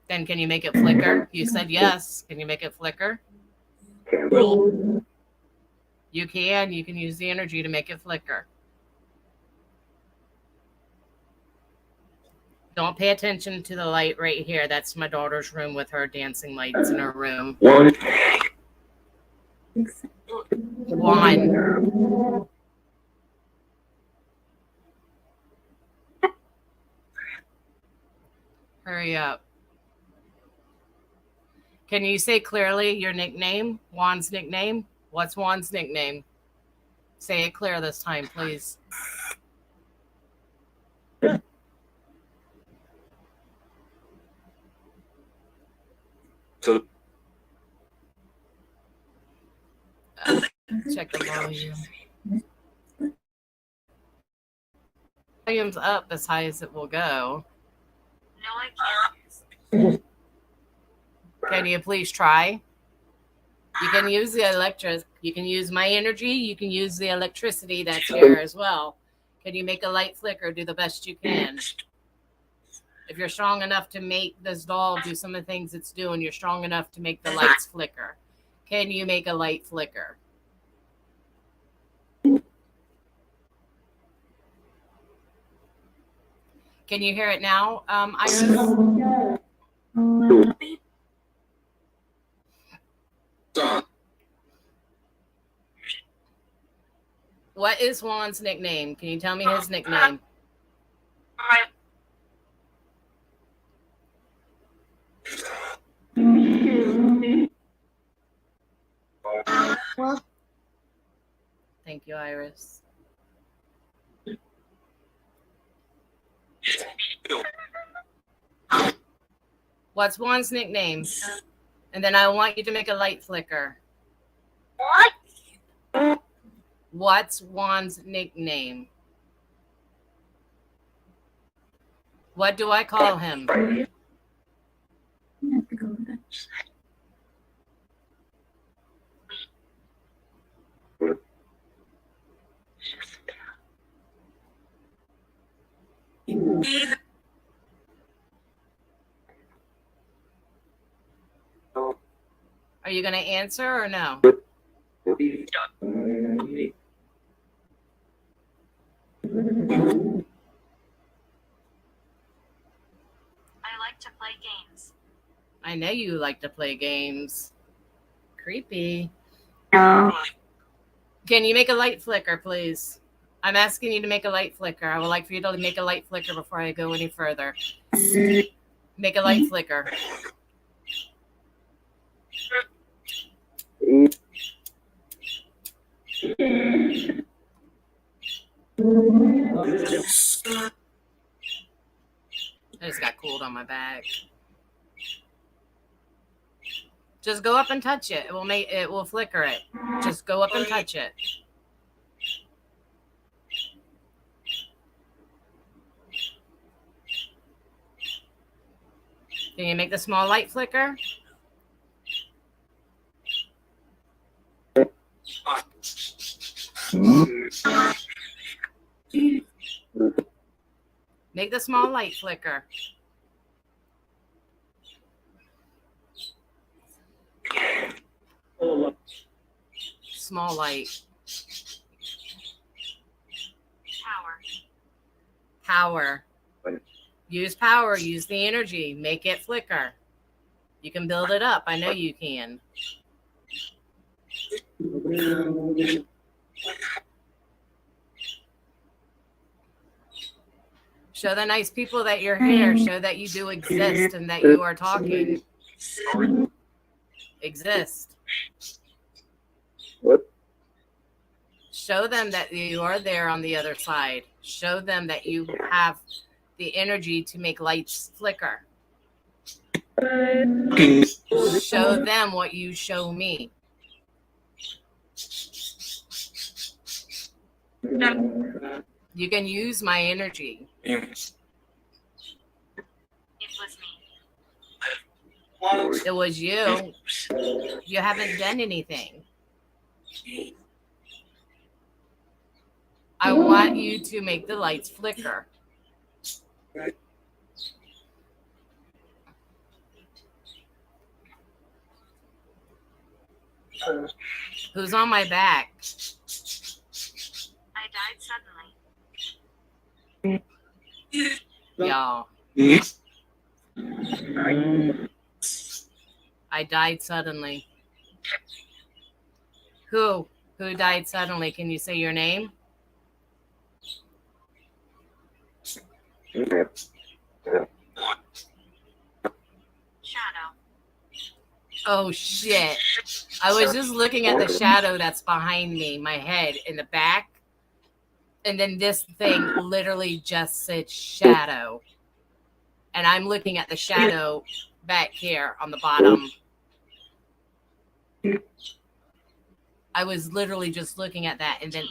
Then can you make it flicker? You said yes. Can you make it flicker? You can. You can use the energy to make it flicker. Don't pay attention to the light right here. That's my daughter's room with her dancing lights in her room. One. Hurry up. Can you say clearly your nickname? Juan's nickname? What's Juan's nickname? Say it clear this time, please. Check the volume. Volume's up as high as it will go. No, I can't. Can you please try? You can use the you can use my energy, you can use the electricity that's here as well. Can you make a light flicker? Do the best you can. If you're strong enough to make this doll do some of the things it's doing, you're strong enough to make the lights flicker. Can you make a light flicker? Can you hear it now, Iris? What is Juan's nickname? Can you tell me his nickname? Thank you, Iris. What's Juan's nickname? And then I want you to make a light flicker. What? What's Juan's nickname? What do I call him? Are you going to answer or no? I like to play games. I know you like to play games. Creepy. No. Can you make a light flicker, please? I'm asking you to make a light flicker. I would like for you to make a light flicker before I go any further. Make a light flicker. I just got cooled on my back. Just go up and touch it. It will flicker it. Just go up and touch it. Can you make the small light flicker? Make the small light flicker. Small light. Power. Power. Use power. Use the energy. Make it flicker. You can build it up. I know you can. Show the nice people that you're here. Show that you do exist and that you are talking. Exist. What? Show them that you are there on the other side. Show them that you have the energy to make lights flicker. Show them what you show me. You can use my energy. It was me. It was you. You haven't done anything. I want you to make the lights flicker. Who's on my back? I died suddenly. Y'all. I died suddenly. Who? Who died suddenly? Can you say your name? Shadow. Oh, shit. I was just looking at the shadow that's behind me, my head in the back. And then this thing literally just said shadow. And I'm looking at the shadow back here on the bottom. I was literally just looking at that. And then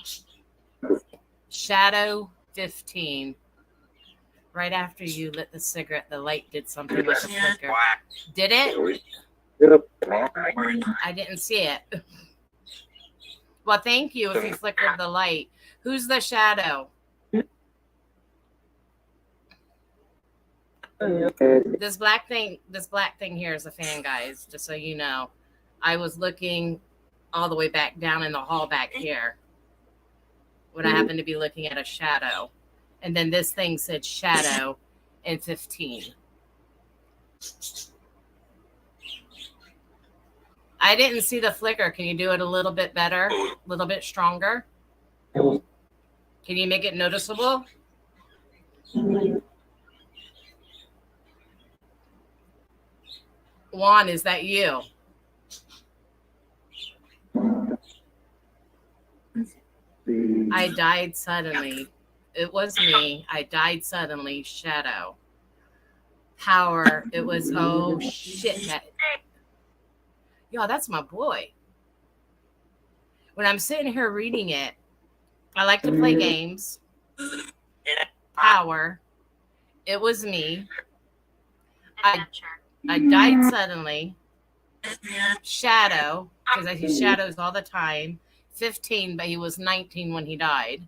shadow 15. Right after you lit the cigarette, the light did something like a flicker. Did it? I didn't see it. Well, thank you if you flickered the light. Who's the shadow? This black thing here is a fan, guys, just so you know. I was looking all the way back down in the hall back here when I happened to be looking at a shadow. And then this thing said shadow and 15. I didn't see the flicker. Can you do it a little bit better? A little bit stronger? Can you make it noticeable? Juan, is that you? I died suddenly. It was me. I died suddenly. Shadow. Power. It was, oh shit. Yo, that's my boy. When I'm sitting here reading it, I like to play games. Power. It was me. I died suddenly. Shadow, because I see shadows all the time. 15, but he was 19 when he died.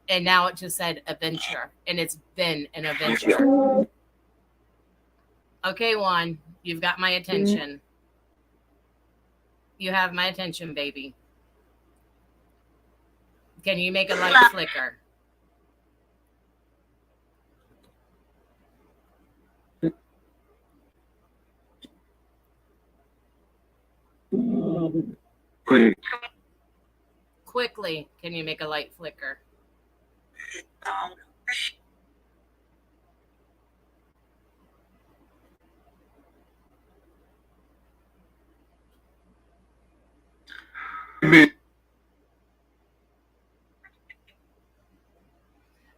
And now it just said adventure. And it's been an adventure. Okay, Juan, you've got my attention. You have my attention, baby. Can you make a light flicker? Quickly, can you make a light flicker?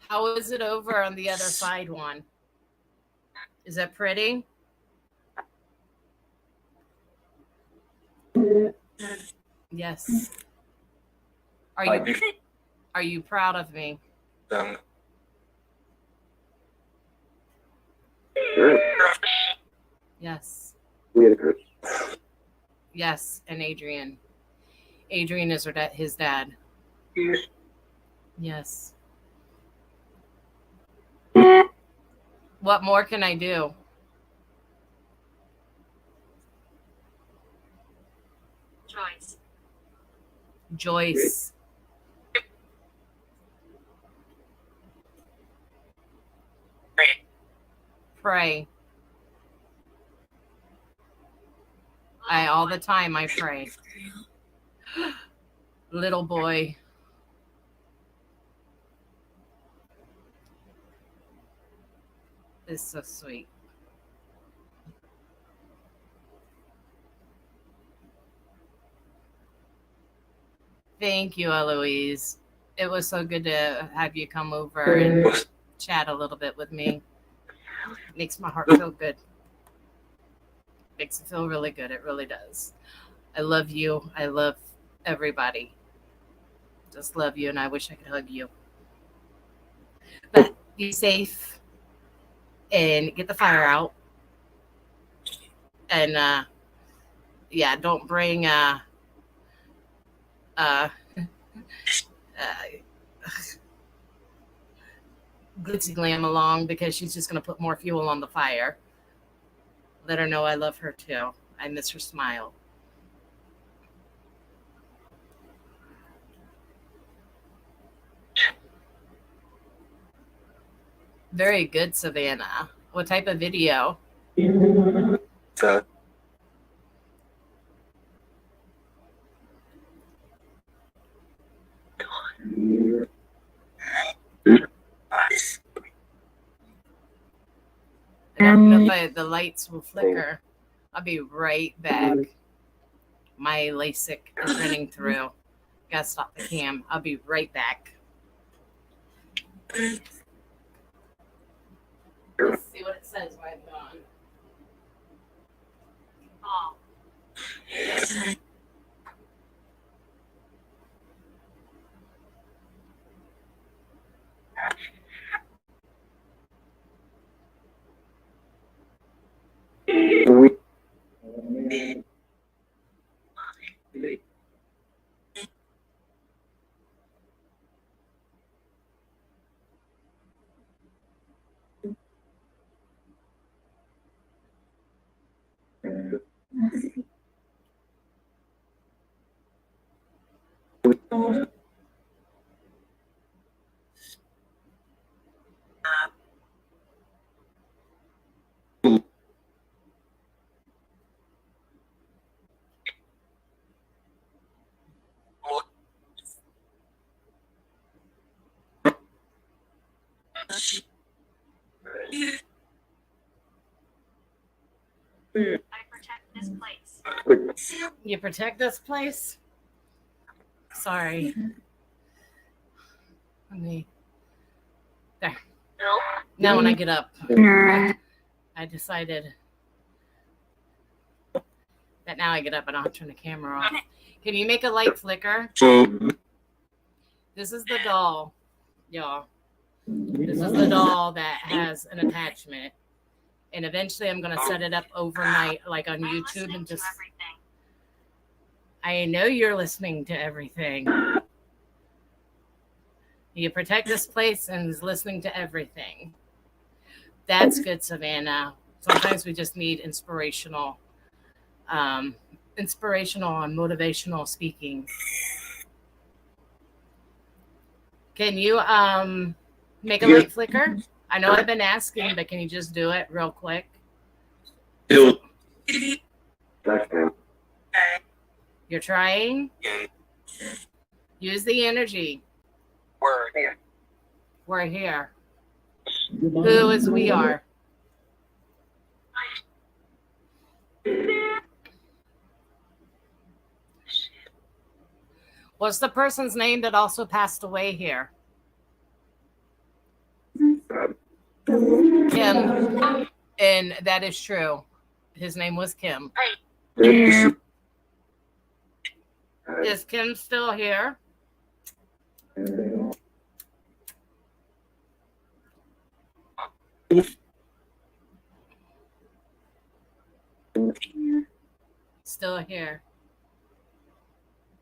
How is it over on the other side, Juan? Is that pretty? Yes. Are you proud of me? Sure. Yes. We had a group. Yes, and Adrian. Adrian is his dad. Yes. What more can I do? Joyce. Pray. All the time I pray. Little boy. Is so sweet. Thank you, Eloise. It was so good to have you come over and chat a little bit with me. Makes my heart feel good. Makes it feel really good. It really does. I love you. I love everybody. Just love you, and I wish I could hug you. But be safe and get the fire out. And yeah, don't bring uh, Glitzy Glam along because she's just going to put more fuel on the fire. Let her know I love her too. I miss her smile. Very good, Savannah. What type of video? So, I don't know if the lights will flicker. I'll be right back. My LASIK is running through. Gotta stop the cam. I'll be right back. Let's see what it says while I'm gone. Oh. I protect this place. You protect this place? Sorry. Let me. There. No. Now when I get up, I decided that now I get up and I'll turn the camera off. Can you make a light flicker? This is the doll, y'all. This is the doll that has an attachment. And eventually I'm going to set it up overnight, like on I'm YouTube, listening and to just. everything. I know you're listening to everything. You protect this place and is listening to everything. That's good, Savannah. Sometimes we just need inspirational and motivational speaking. Can you make a light flicker? I know I've been asking, but can you just do it real quick? You're trying? Use the energy. We're here. Who is we are? What's the person's name that also passed away here? Kim. And that is true. His name was Kim. Is Kim still here? Still here.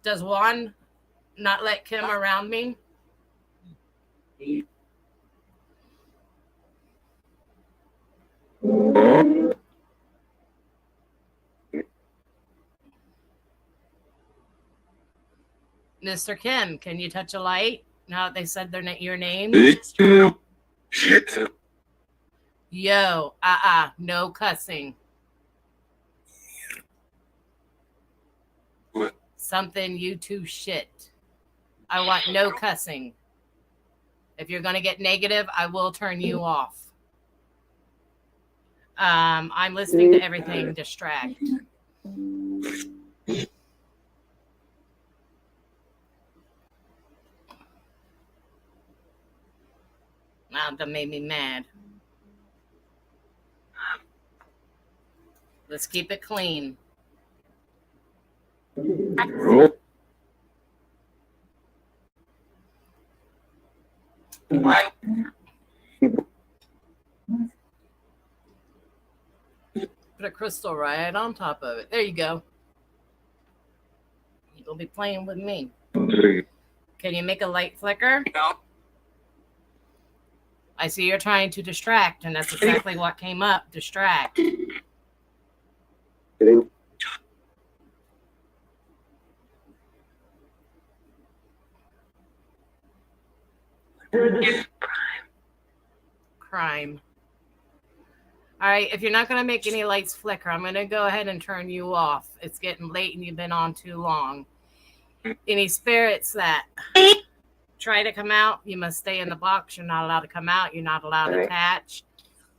Does Juan not let Kim around me? Mr. Kim, can you touch a light? Now that they said your name? Yo, no cussing. something YouTube shit. I want no cussing. If you're going to get negative, I will turn you off. I'm listening to everything. Distract. Wow, that made me mad. Let's keep it clean. Put a crystal right on top of it. There you go. You're going to be playing with me. Can you make a light flicker? I see you're trying to distract, and that's exactly what came up. Distract. Crime. All right, if you're not going to make any lights flicker, I'm going to go ahead and turn you off. It's getting late and you've been on too long. Any spirits that try to come out, you must stay in the box. You're not allowed to come out. You're not allowed to attach.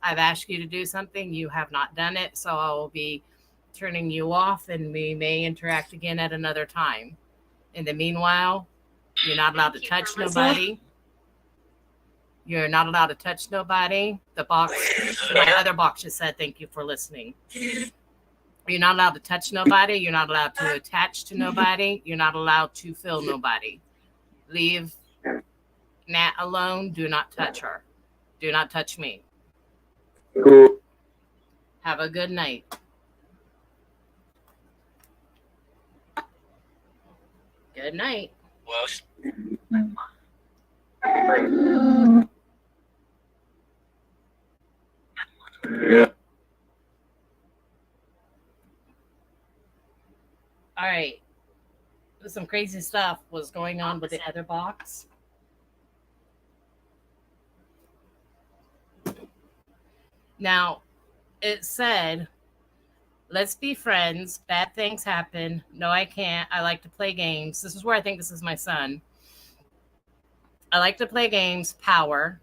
I've asked you to do something. You have not done it, so I will be turning you off, and we may interact again at another time. In the meanwhile, you're not allowed to touch nobody. You're not allowed to touch nobody. The box, my other box just said, thank you for listening. You're not allowed to touch nobody. You're not allowed to attach to nobody. You're not allowed to feel nobody. Leave Nat alone. Do not touch her. Do not touch me. Have a good night. Good night. All right. Some crazy stuff was going on with the other box. Now, it said, let's be friends. Bad things happen. No, I can't. I like to play games. This is where I think this is my son. I like to play games. Power.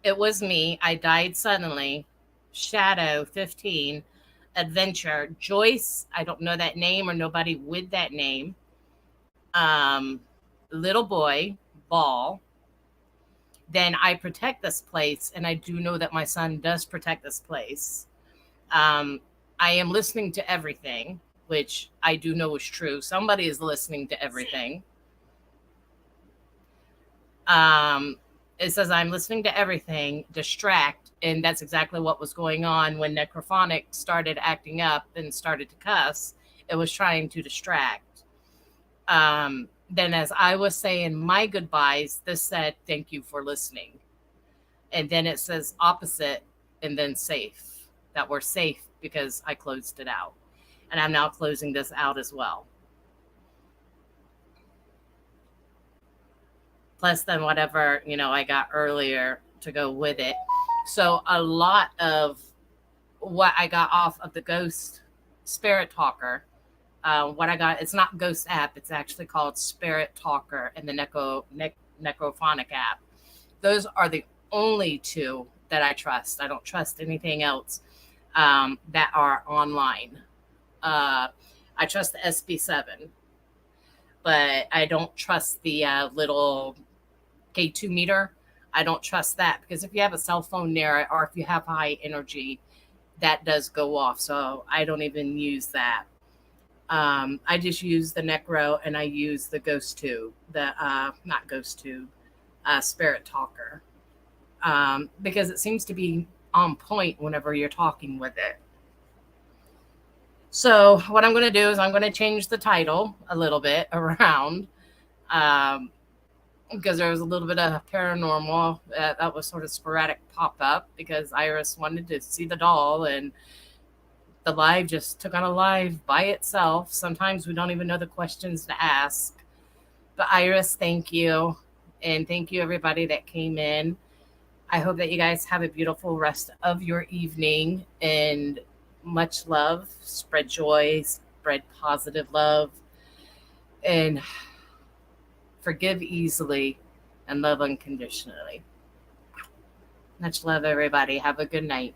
It was me. I died suddenly. Shadow, 15. Adventure. Joyce, I don't know that name or nobody with that name. Little boy, ball. Then I protect this place, and I do know that my son does protect this place. I am listening to everything, which I do know is true. Somebody is listening to everything. It says I'm listening to everything, distract, and that's exactly what was going on when Necrophonic started acting up and started to cuss. It was trying to distract. Then as I was saying my goodbyes, this said, thank you for listening. And then it says opposite and then safe, that we're safe because I closed it out. And I'm now closing this out as well. Plus then whatever, I got earlier to go with it. So a lot of what I got off of the Ghost Spirit Talker, what I got, it's not Ghost app, it's actually called Spirit Talker and the Necrophonic app. Those are the only two that I trust. I don't trust anything else that are online. I trust the SB7, but I don't trust the little K2 meter. I don't trust that because if you have a cell phone near it or if you have high energy, that does go off. So I don't even use that. I just use the Necro and I use the Ghost Tube, not Ghost Tube, Spirit Talker, because it seems to be on point whenever you're talking with it. So what I'm going to do is I'm going to change the title a little bit around, because there was a little bit of paranormal that was sort of sporadic pop up because Iris wanted to see the doll and the live just took on a live by itself. Sometimes we don't even know the questions to ask. But Iris, thank you. And thank you everybody that came in. I hope that you guys have a beautiful rest of your evening and much love. Spread joy, spread positive love. and forgive easily and love unconditionally. Much love, everybody. Have a good night.